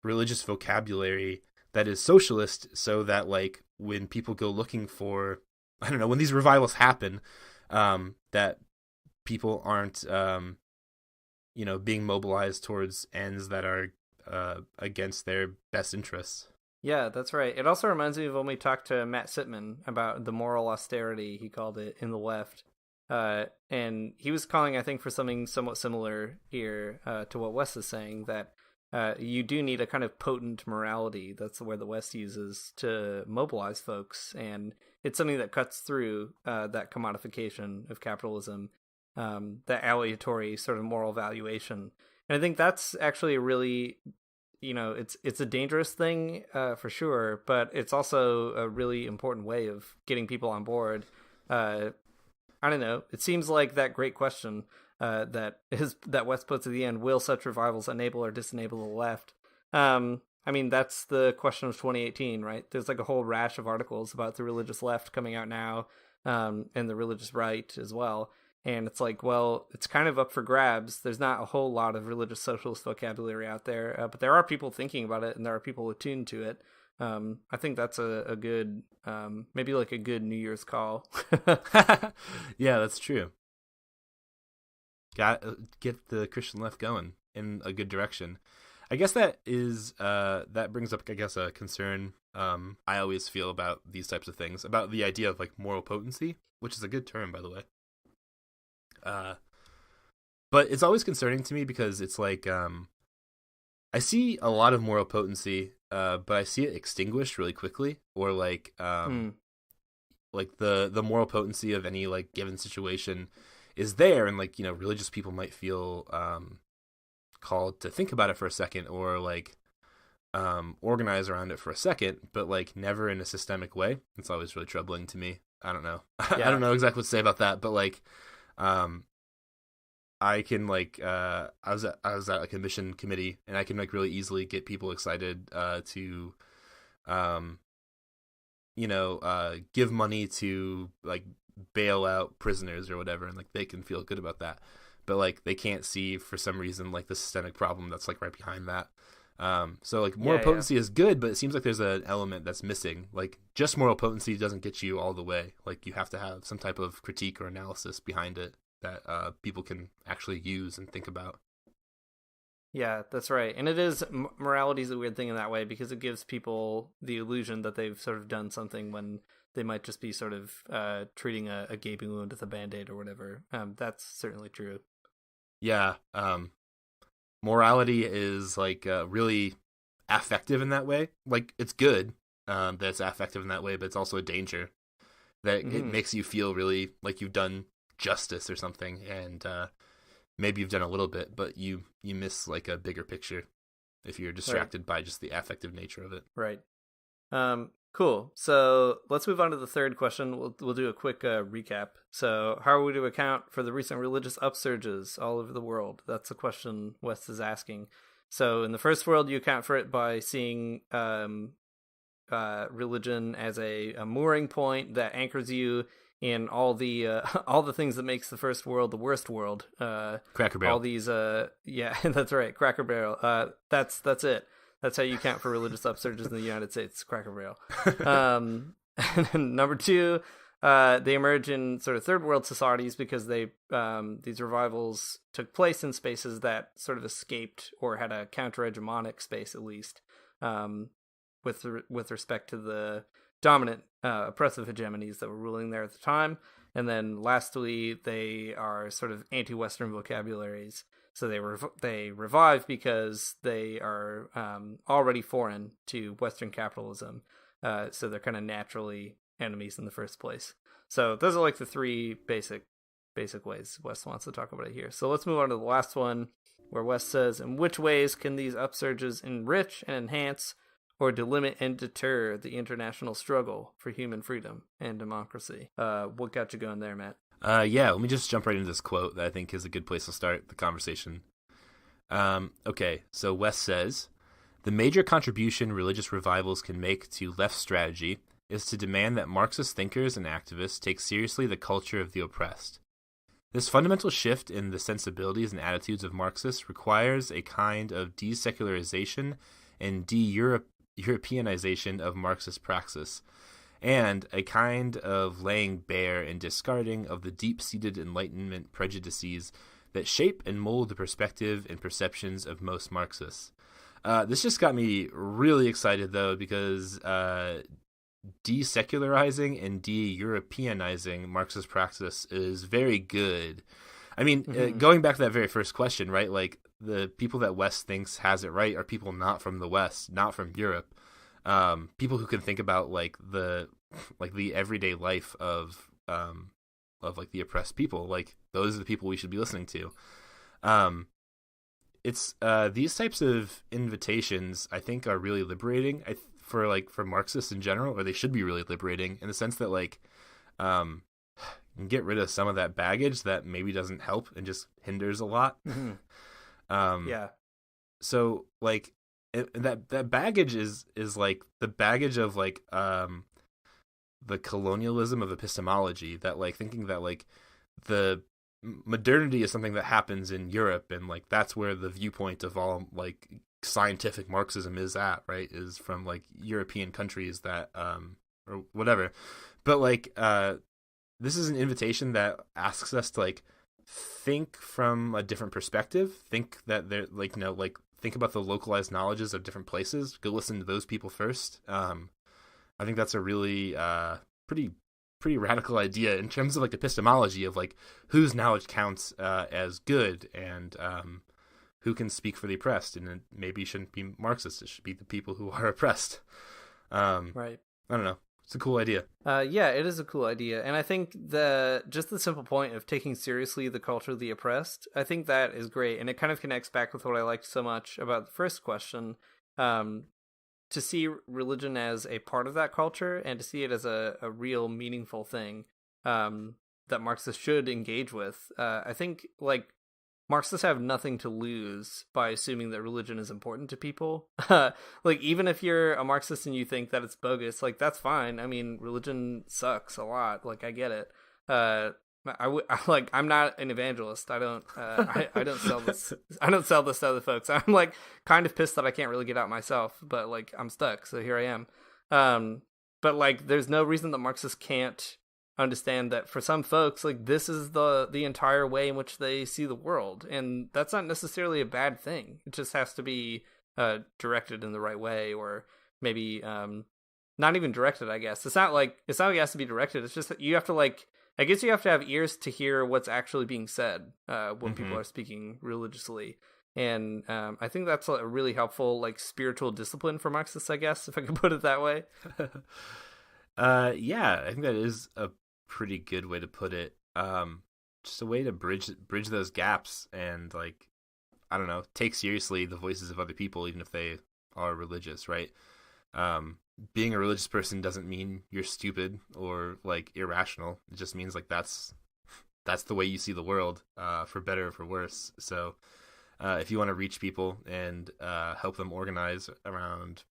religious vocabulary that is socialist, so that like when people go looking for, I don't know, when these revivals happen, that people aren't being mobilized towards ends that are against their best interests. Yeah, that's right. It also reminds me of when we talked to Matt Sitman about the moral austerity, he called it, in the left. And he was calling, I think, for something somewhat similar here to what Wes is saying, that you do need a kind of potent morality. That's the word the West uses to mobilize folks. And it's something that cuts through that commodification of capitalism, that aleatory sort of moral valuation. And I think that's actually a really, it's a dangerous thing for sure, but it's also a really important way of getting people on board. I don't know. It seems like that great question that West puts at the end: will such revivals enable or disenable the left? I mean, that's the question of 2018, right? There's like a whole rash of articles about the religious left coming out now, and the religious right as well. And it's like, well, it's kind of up for grabs. There's not a whole lot of religious socialist vocabulary out there, but there are people thinking about it, and there are people attuned to it. I think that's a good, maybe like a good New Year's call. Yeah, that's true. Got get the Christian left going in a good direction. I guess that brings up, I guess, a concern I always feel about these types of things, about the idea of like moral potency, which is a good term, by the way. But it's always concerning to me, because it's like I see a lot of moral potency, but I see it extinguished really quickly, or like like the moral potency of any like given situation is there, and like, religious people might feel called to think about it for a second, or like organize around it for a second, but like never in a systemic way. It's always really troubling to me. I don't know. Yeah. I don't know exactly what to say about that, but like I can like I was at like a mission committee, and I can like really easily get people excited to give money to like bail out prisoners or whatever, and like they can feel good about that, but like they can't see for some reason like the systemic problem that's like right behind that. So like moral potency is good, but it seems like there's an element that's missing. Like just moral potency doesn't get you all the way. Like you have to have some type of critique or analysis behind it that people can actually use and think about. Yeah, that's right. And it is, morality is a weird thing in that way, because it gives people the illusion that they've sort of done something when they might just be sort of treating a gaping wound with a Band-Aid or whatever. That's certainly true. Yeah. Morality is like really affective in that way. Like it's good that it's affective in that way, but it's also a danger that it makes you feel really like you've done justice or something, and maybe you've done a little bit, but you miss like a bigger picture if you're distracted by just the affective nature of it. Right. Cool. So let's move on to the third question. We'll do a quick recap. So how are we to account for the recent religious upsurges all over the world? That's the question West is asking. So in the first world, you account for it by seeing religion as a mooring point that anchors you in all the all the things that makes the first world the worst world. Cracker Barrel. All these, yeah, that's right, Cracker Barrel. That's it. That's how you count for religious upsurges in the United States, Cracker Barrel. And then number two, they emerge in sort of third world societies because these revivals took place in spaces that sort of escaped or had a counter-hegemonic space, at least, with respect to the dominant oppressive hegemonies that were ruling there at the time. And then lastly, they are sort of anti-Western vocabularies. So they revive because they are already foreign to Western capitalism. So they're kind of naturally enemies in the first place. So those are like the three basic ways West wants to talk about it here. So let's move on to the last one, where West says, in which ways can these upsurges enrich and enhance or delimit and deter the international struggle for human freedom and democracy? What got you going there, Matt? Yeah, let me just jump right into this quote that I think is a good place to start the conversation. Okay, so West says, the major contribution religious revivals can make to left strategy is to demand that Marxist thinkers and activists take seriously the culture of the oppressed. This fundamental shift in the sensibilities and attitudes of Marxists requires a kind of desecularization and de-Europeanization of Marxist praxis, and a kind of laying bare and discarding of the deep-seated Enlightenment prejudices that shape and mold the perspective and perceptions of most Marxists. This just got me really excited, though, because desecularizing and de-Europeanizing Marxist praxis is very good. I mean, going back to that very first question, right? Like, the people that West thinks has it right are people not from the West, not from Europe. People who can think about the everyday life of like the oppressed people. Like, those are the people we should be listening to. It's these types of invitations I think are really liberating for Marxists in general, or they should be really liberating in the sense that you can get rid of some of that baggage that maybe doesn't help and just hinders a lot. Yeah. So that baggage is like the baggage of the colonialism of epistemology, that thinking that the modernity is something that happens in Europe, and that's where the viewpoint of all scientific Marxism is at, right? Is from European countries that or whatever. But this is an invitation that asks us to think from a different perspective. Think that they're think about the localized knowledges of different places. Go listen to those people first. I think that's a really pretty radical idea in terms of epistemology of whose knowledge counts as good, and who can speak for the oppressed. And it maybe shouldn't be Marxists. It should be the people who are oppressed. Right. I don't know. It's a cool idea. Yeah, it is a cool idea. And I think just the simple point of taking seriously the culture of the oppressed, I think that is great. And it kind of connects back with what I liked so much about the first question, to see religion as a part of that culture and to see it as a real meaningful thing that Marxists should engage with. I think Marxists have nothing to lose by assuming that religion is important to people. Even if you're a Marxist and you think that it's bogus, that's fine. I mean, religion sucks a lot. I get it. I'm not an evangelist. I don't sell this. I don't sell this to other folks. I'm kind of pissed that I can't really get out myself, but I'm stuck. So here I am. But there's no reason that Marxists can't understand that for some folks, this is the entire way in which they see the world, and that's not necessarily a bad thing. It just has to be directed in the right way, or maybe not even directed. I guess it's not it has to be directed. It's just that you have to I guess you have to have ears to hear what's actually being said when people are speaking religiously. And I think that's a really helpful spiritual discipline for Marxists, I guess, if I could put it that way. Yeah, I think that is a pretty good way to put it. Just a way to bridge those gaps and I don't know, take seriously the voices of other people, even if they are religious, right? Being a religious person doesn't mean you're stupid or irrational. It just means that's the way you see the world, for better or for worse. So if you want to reach people and help them organize around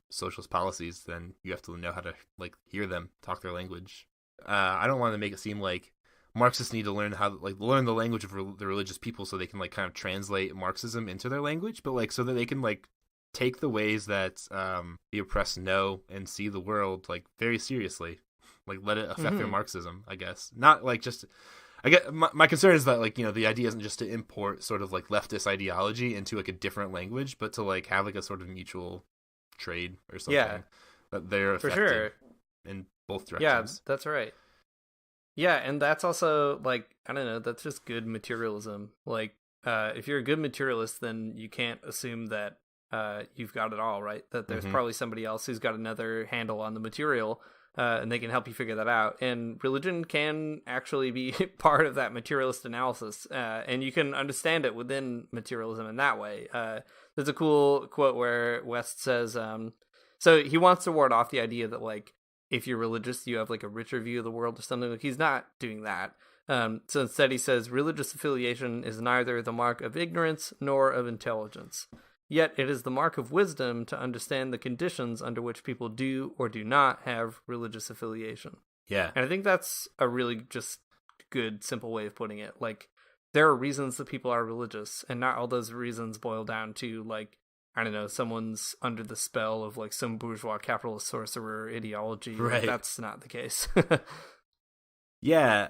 socialist policies, then you have to know how to like hear them talk their language. I don't want to make it seem like Marxists need to learn learn the language of the religious people so they can like kind of translate Marxism into their language, but like so that they can like take the ways that the oppressed know and see the world like very seriously, like let it affect their Marxism, I guess. Not like just, I get my concern is that like the idea isn't just to import sort of like leftist ideology into like a different language, but to like have like a sort of mutual trade or something that they're affected for sure in both directions. Yeah, that's right. Yeah, and that's also, like, I don't know, that's just good materialism. Like, if you're a good materialist, then you can't assume that you've got it all, right? That there's probably somebody else who's got another handle on the material, and they can help you figure that out. And religion can actually be part of that materialist analysis, and you can understand it within materialism in that way. There's a cool quote where West says, so he wants to ward off the idea that, like, if you're religious, you have like a richer view of the world or something. Like, he's not doing that. So instead he says, religious affiliation is neither the mark of ignorance nor of intelligence. Yet it is the mark of wisdom to understand the conditions under which people do or do not have religious affiliation. Yeah. And I think that's a really just good, simple way of putting it. Like, there are reasons that people are religious, and not all those reasons boil down to, like, I don't know, someone's under the spell of like some bourgeois capitalist sorcerer ideology. Right. Like, that's not the case. Yeah.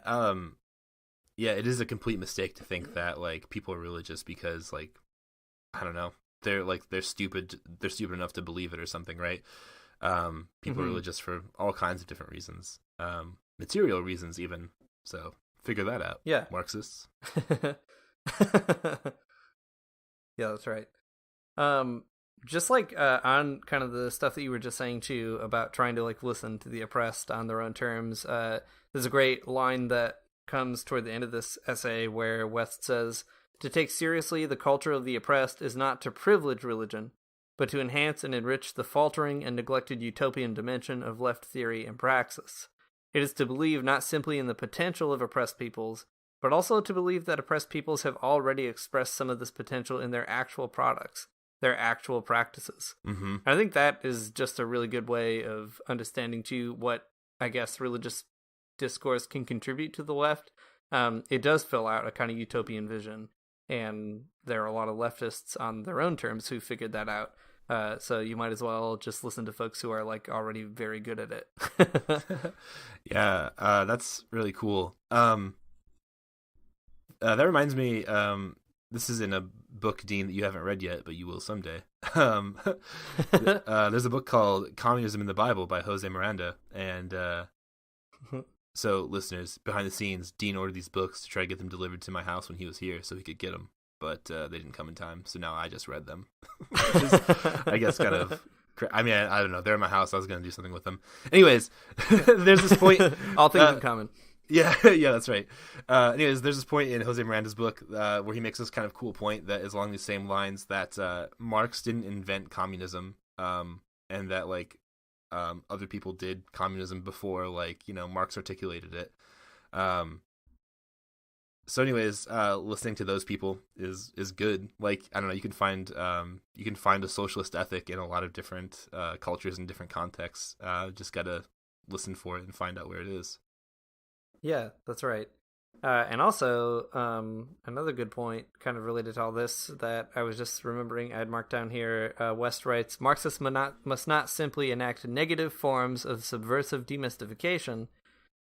Yeah, it is a complete mistake to think that like people are religious because like, I don't know, they're stupid enough to believe it or something, right? People are religious for all kinds of different reasons. Material reasons even. So figure that out. Yeah. Marxists. Yeah, that's right. Just like on kind of the stuff that you were just saying too about trying to like listen to the oppressed on their own terms, there's a great line that comes toward the end of this essay where West says, to take seriously the culture of the oppressed is not to privilege religion, but to enhance and enrich the faltering and neglected utopian dimension of left theory and praxis. It is to believe not simply in the potential of oppressed peoples, but also to believe that oppressed peoples have already expressed some of this potential in their actual products, their actual practices. And I think that is just a really good way of understanding too what I guess religious discourse can contribute to the left. It does fill out a kind of utopian vision, and there are a lot of leftists on their own terms who figured that out. So you might as well just listen to folks who are like already very good at it. Yeah, that's really cool. That reminds me, this is in a book, Dean, that you haven't read yet, but you will someday. There's a book called Communism in the Bible by Jose Miranda. And so, listeners, behind the scenes, Dean ordered these books to try to get them delivered to my house when he was here so he could get them. But they didn't come in time, so now I just read them. Which is, I guess, kind of... I mean, I don't know. They're in my house. I was going to do something with them. Anyways, there's this point... All things in common. Yeah, yeah, that's right. Anyways, there's this point in Jose Miranda's book where he makes this kind of cool point that is along these same lines that Marx didn't invent communism, and that like other people did communism before, like Marx articulated it. So, anyways, listening to those people is good. Like, I don't know, you can find a socialist ethic in a lot of different cultures and different contexts. Just gotta listen for it and find out where it is. Yeah, that's right. And also, another good point kind of related to all this that I was just remembering I had marked down here, West writes, Marxists must not simply enact negative forms of subversive demystification,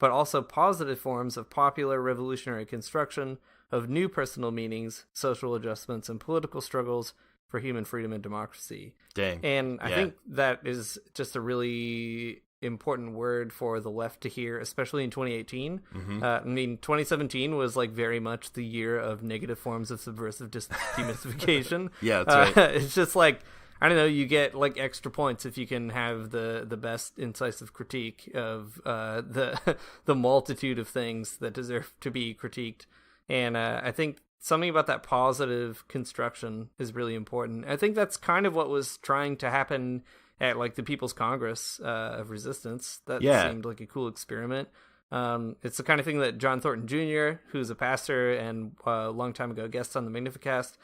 but also positive forms of popular revolutionary construction of new personal meanings, social adjustments, and political struggles for human freedom and democracy. Dang. And I think that is just a really important word for the left to hear, especially in 2018. I mean, 2017 was like very much the year of negative forms of subversive demystification. Yeah, that's right. It's just like, I don't know, you get like extra points if you can have the best incisive critique of the multitude of things that deserve to be critiqued. And I think something about that positive construction is really important. I think that's kind of what was trying to happen at like the People's Congress of Resistance. That seemed like a cool experiment. It's the kind of thing that John Thornton Jr., who's a pastor and a long time ago guest on the Magnificast,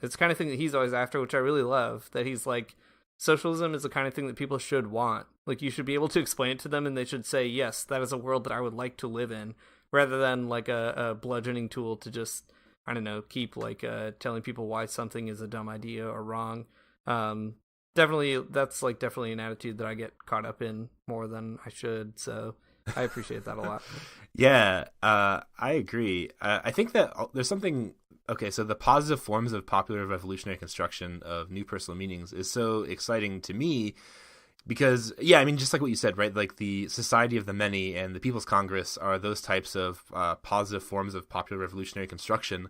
it's the kind of thing that he's always after, which I really love, that he's like socialism is the kind of thing that people should want. Like, you should be able to explain it to them, and they should say, yes, that is a world that I would like to live in, rather than like a bludgeoning tool to just, I don't know, keep like telling people why something is a dumb idea or wrong. Definitely, that's like definitely an attitude that I get caught up in more than I should. So I appreciate that a lot. Yeah, I agree. I think that there's something. Okay, so the positive forms of popular revolutionary construction of new personal meanings is so exciting to me because, yeah, I mean, just like what you said, right? Like the Society of the Many and the People's Congress are those types of positive forms of popular revolutionary construction.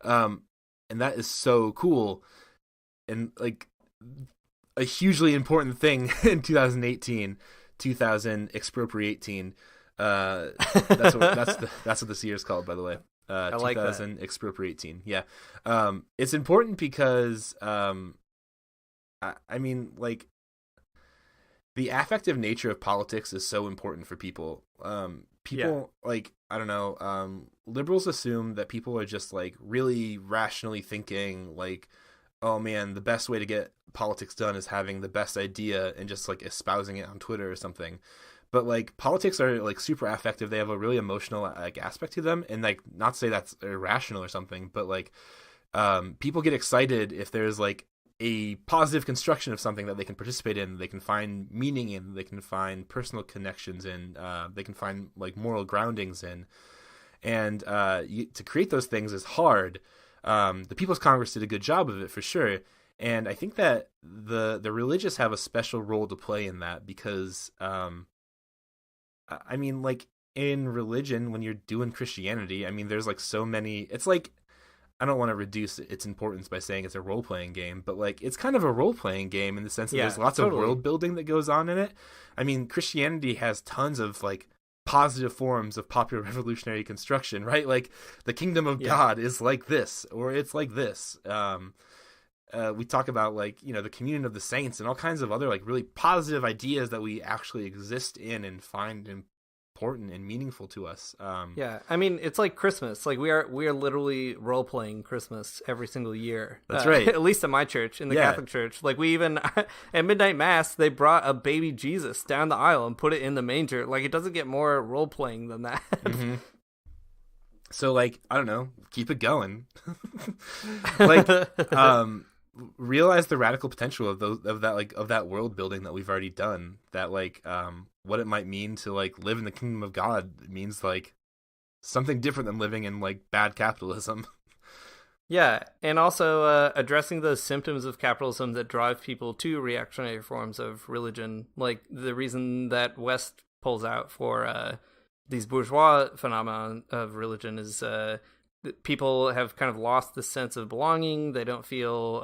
And that is so cool. And like a hugely important thing in 2018, 2000 expropriating. That's what this year is called, by the way. I like 2000 expropriating. Yeah. It's important because I mean, like, the affective nature of politics is so important for people. Like, I don't know, liberals assume that people are just like really rationally thinking, like, oh man, the best way to get politics done is having the best idea and just like espousing it on Twitter or something. But like politics are like super affective. They have a really emotional like aspect to them, and like, not to say that's irrational or something, but like people get excited if there's like a positive construction of something that they can participate in, they can find meaning in, they can find personal connections in, they can find like moral groundings in, and to create those things is hard. The People's Congress did a good job of it for sure, and I think that the religious have a special role to play in that because I mean, like, in religion, when you're doing Christianity, I mean, there's like so many. It's like, I don't want to reduce its importance by saying it's a role-playing game, but like, it's kind of a role-playing game in the sense that there's lots of world building that goes on in it. I mean, Christianity has tons of like positive forms of popular revolutionary construction, right? Like, the kingdom of God is like this, or it's like this. We talk about, like, you know, the communion of the saints and all kinds of other like really positive ideas that we actually exist in and find important and meaningful to us. Yeah, I mean, it's like Christmas. Like, we are rotally role playing Christmas every single year. That's right. At least in my church, in the Catholic Church. Like, we even at midnight mass, they brought a baby Jesus down the aisle and put it in the manger. Like, it doesn't get more role playing than that. Mm-hmm. So, like, I don't know, keep it going. Like, realize the radical potential of that world building that we've already done. That like what it might mean to like live in the kingdom of God means like something different than living in like bad capitalism. Yeah, and also addressing those symptoms of capitalism that drive people to reactionary forms of religion. Like, the reason that West pulls out for these bourgeois phenomena of religion is people have kind of lost the sense of belonging. They don't feel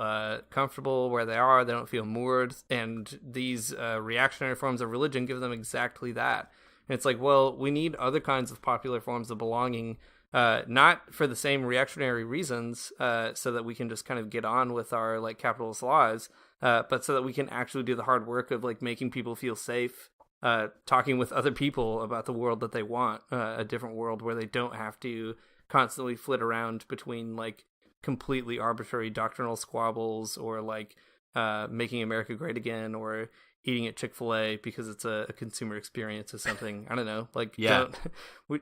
comfortable where they are. They don't feel moored. And these reactionary forms of religion give them exactly that. And it's like, well, we need other kinds of popular forms of belonging, not for the same reactionary reasons, so that we can just kind of get on with our like capitalist lives, but so that we can actually do the hard work of like making people feel safe, talking with other people about the world that they want, a different world where they don't have to constantly flit around between like completely arbitrary doctrinal squabbles, or like making America great again, or eating at Chick-fil-A because it's a consumer experience or something. I don't know. Like,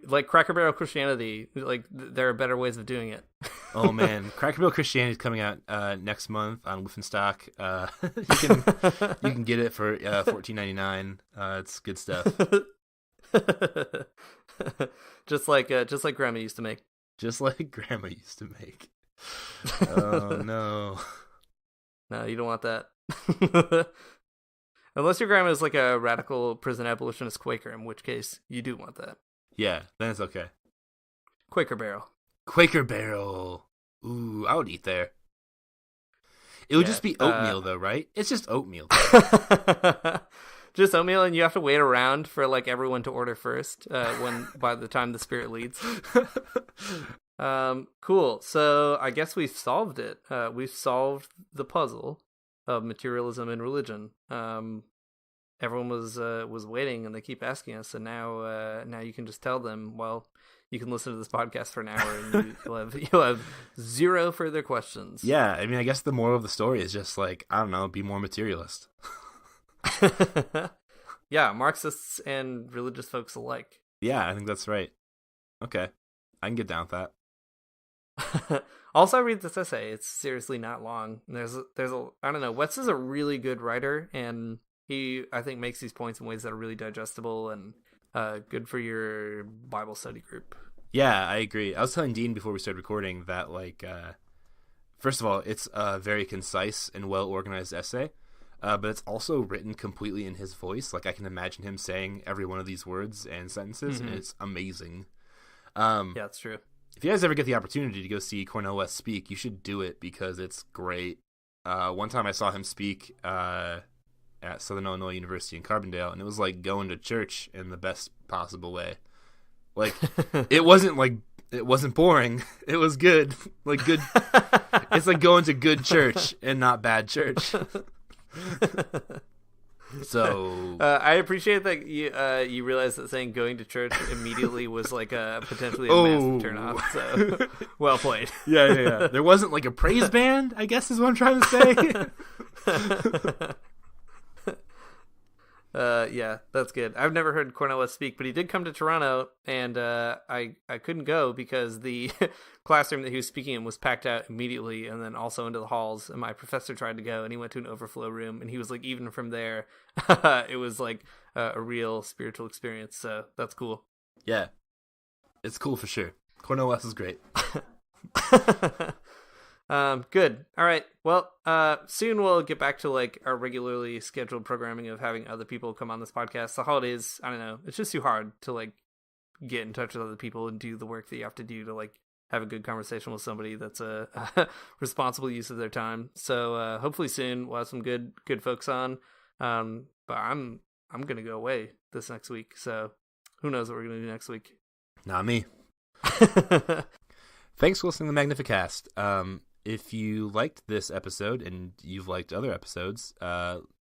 like Cracker Barrel Christianity, like there are better ways of doing it. Oh man, Cracker Barrel Christianity is coming out next month on Wolfenstock. You can get it for $14.99. It's good stuff. just like Grandma used to make. Just like Grandma used to make. Oh no. No, you don't want that. Unless your grandma is like a radical prison abolitionist Quaker, in which case you do want that. Yeah, then it's okay. Quaker Barrel. Quaker Barrel. Ooh, I would eat there. It would just be oatmeal though, right? It's just oatmeal. Just oatmeal, and you have to wait around for like everyone to order first by the time the spirit leads. Cool. So I guess we've solved it. We've solved the puzzle of materialism and religion. Everyone was waiting, and they keep asking us, and now you can just tell them, well, you can listen to this podcast for an hour and you'll have zero further questions. Yeah, I mean, I guess the moral of the story is just like, I don't know, be more materialist. Yeah, Marxists and religious folks alike. Yeah, I think that's right. Okay, I can get down with that. Also, I read this essay. It's seriously not long. There's a I don't know. West is a really good writer, and he, I think, makes these points in ways that are really digestible and good for your Bible study group. Yeah, I agree. I was telling Dean before we started recording that, like, first of all, it's a very concise and well-organized essay, but it's also written completely in his voice. Like, I can imagine him saying every one of these words and sentences, and it's amazing. Yeah, that's true. If you guys ever get the opportunity to go see Cornel West speak, you should do it because it's great. One time I saw him speak at Southern Illinois University in Carbondale, and it was like going to church in the best possible way. Like, it wasn't boring. It was good. Like, good. It's like going to good church and not bad church. So I appreciate that you realized that saying going to church immediately was like a potentially a massive turnoff. So well played. Yeah. There wasn't like a praise band, I guess is what I'm trying to say. Yeah, that's good. I've never heard Cornel West speak, but he did come to Toronto, and I couldn't go because the classroom that he was speaking in was packed out immediately, and then also into the halls. And my professor tried to go, and he went to an overflow room, and he was like, even from there, it was like a real spiritual experience. So that's cool. Yeah, it's cool for sure. Cornel West is great. Good. All right. Well, soon we'll get back to like our regularly scheduled programming of having other people come on this podcast. The holidays, I don't know, it's just too hard to like get in touch with other people and do the work that you have to do to like have a good conversation with somebody that's a responsible use of their time. So hopefully soon we'll have some good folks on. But I'm gonna go away this next week, so who knows what we're gonna do next week? Not me. Thanks for listening to Magnificast. If you liked this episode and you've liked other episodes,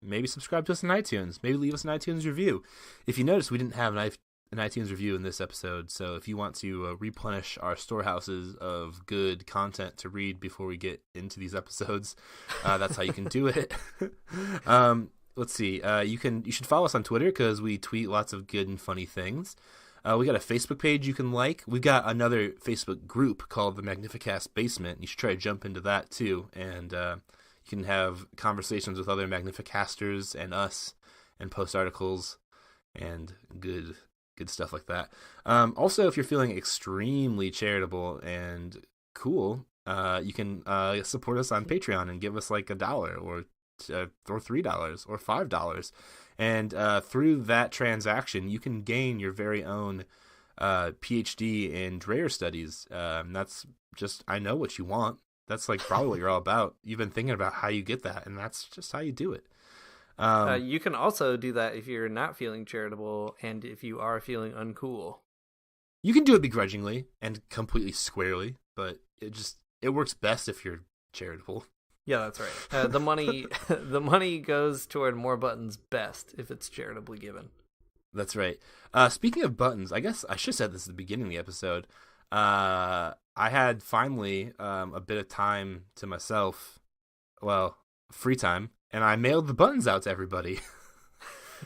maybe subscribe to us on iTunes. Maybe leave us an iTunes review. If you notice, we didn't have an iTunes review in this episode, so if you want to replenish our storehouses of good content to read before we get into these episodes, that's how you can do it. Let's see. You should follow us on Twitter because we tweet lots of good and funny things. We got a Facebook page you can like. We've got another Facebook group called the Magnificast Basement. You should try to jump into that too, and you can have conversations with other Magnificasters and us, and post articles and good stuff like that. Also, if you're feeling extremely charitable and cool, you can support us on Patreon and give us like $1 or $3 or $5. And through that transaction, you can gain your very own PhD in Dreyer studies. That's just, I know what you want. That's like probably what you're all about. You've been thinking about how you get that, and that's just how you do it. You can also do that if you're not feeling charitable and if you are feeling uncool. You can do it begrudgingly and completely squarely, but it works best if you're charitable. Yeah, that's right. The money goes toward more buttons best if it's charitably given. That's right. Speaking of buttons, I guess I should have said this at the beginning of the episode. I had finally a bit of time to myself, well, free time, and I mailed the buttons out to everybody.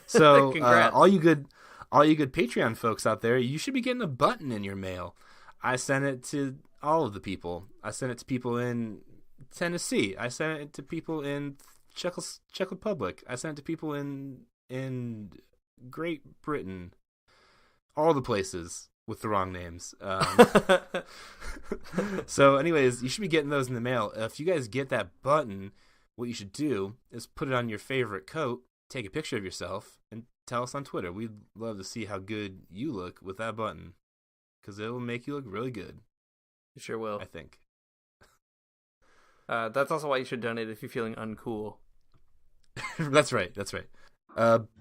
So all you good Patreon folks out there, you should be getting a button in your mail. I sent it to all of the people. I sent it to people in Tennessee. I sent it to people in Czech Republic. I sent it to people in Great Britain. All the places with the wrong names. So anyways, you should be getting those in the mail. If you guys get that button, what you should do is put it on your favorite coat, take a picture of yourself, and tell us on Twitter. We'd love to see how good you look with that button, because it'll make you look really good. You sure will. I think. That's also why you should donate if you're feeling uncool. That's right.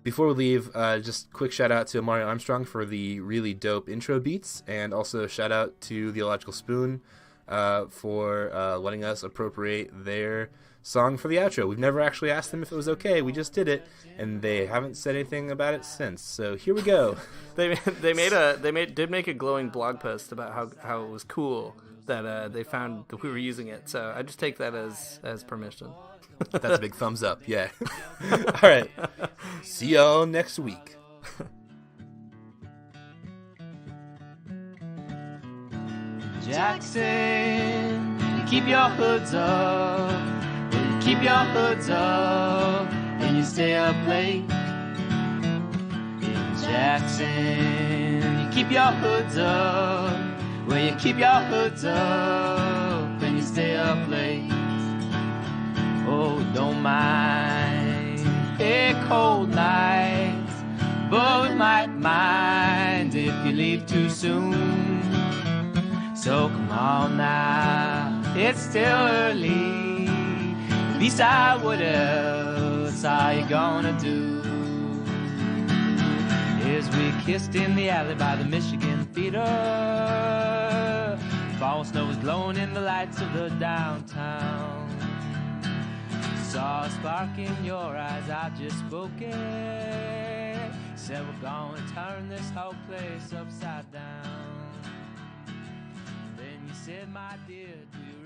Before we leave, just quick shout out to Mario Armstrong for the really dope intro beats, and also shout out to The Illogical Spoon for letting us appropriate their song for the outro. We've never actually asked them if it was okay. We just did it, and they haven't said anything about it since. So here we go. They did make a glowing blog post about how it was cool that they found that we were using it. So I just take that as permission. That's a big thumbs up. Yeah. All right. See y'all next week. Jackson, keep your hoods up. Keep your hoods up and you stay up late. In Jackson, you keep your hoods up. Well, you keep your hoods up and you stay up late. Oh, don't mind a cold night, but we might mind if you leave too soon. So come on now, it's still early. At least I what else are you gonna do? As we kissed in the alley by the Michigan Theater, fall snow was glowing in the lights of the downtown. Saw a spark in your eyes, I just spoke it. Said we're gonna turn this whole place upside down. Then you said, my dear, do you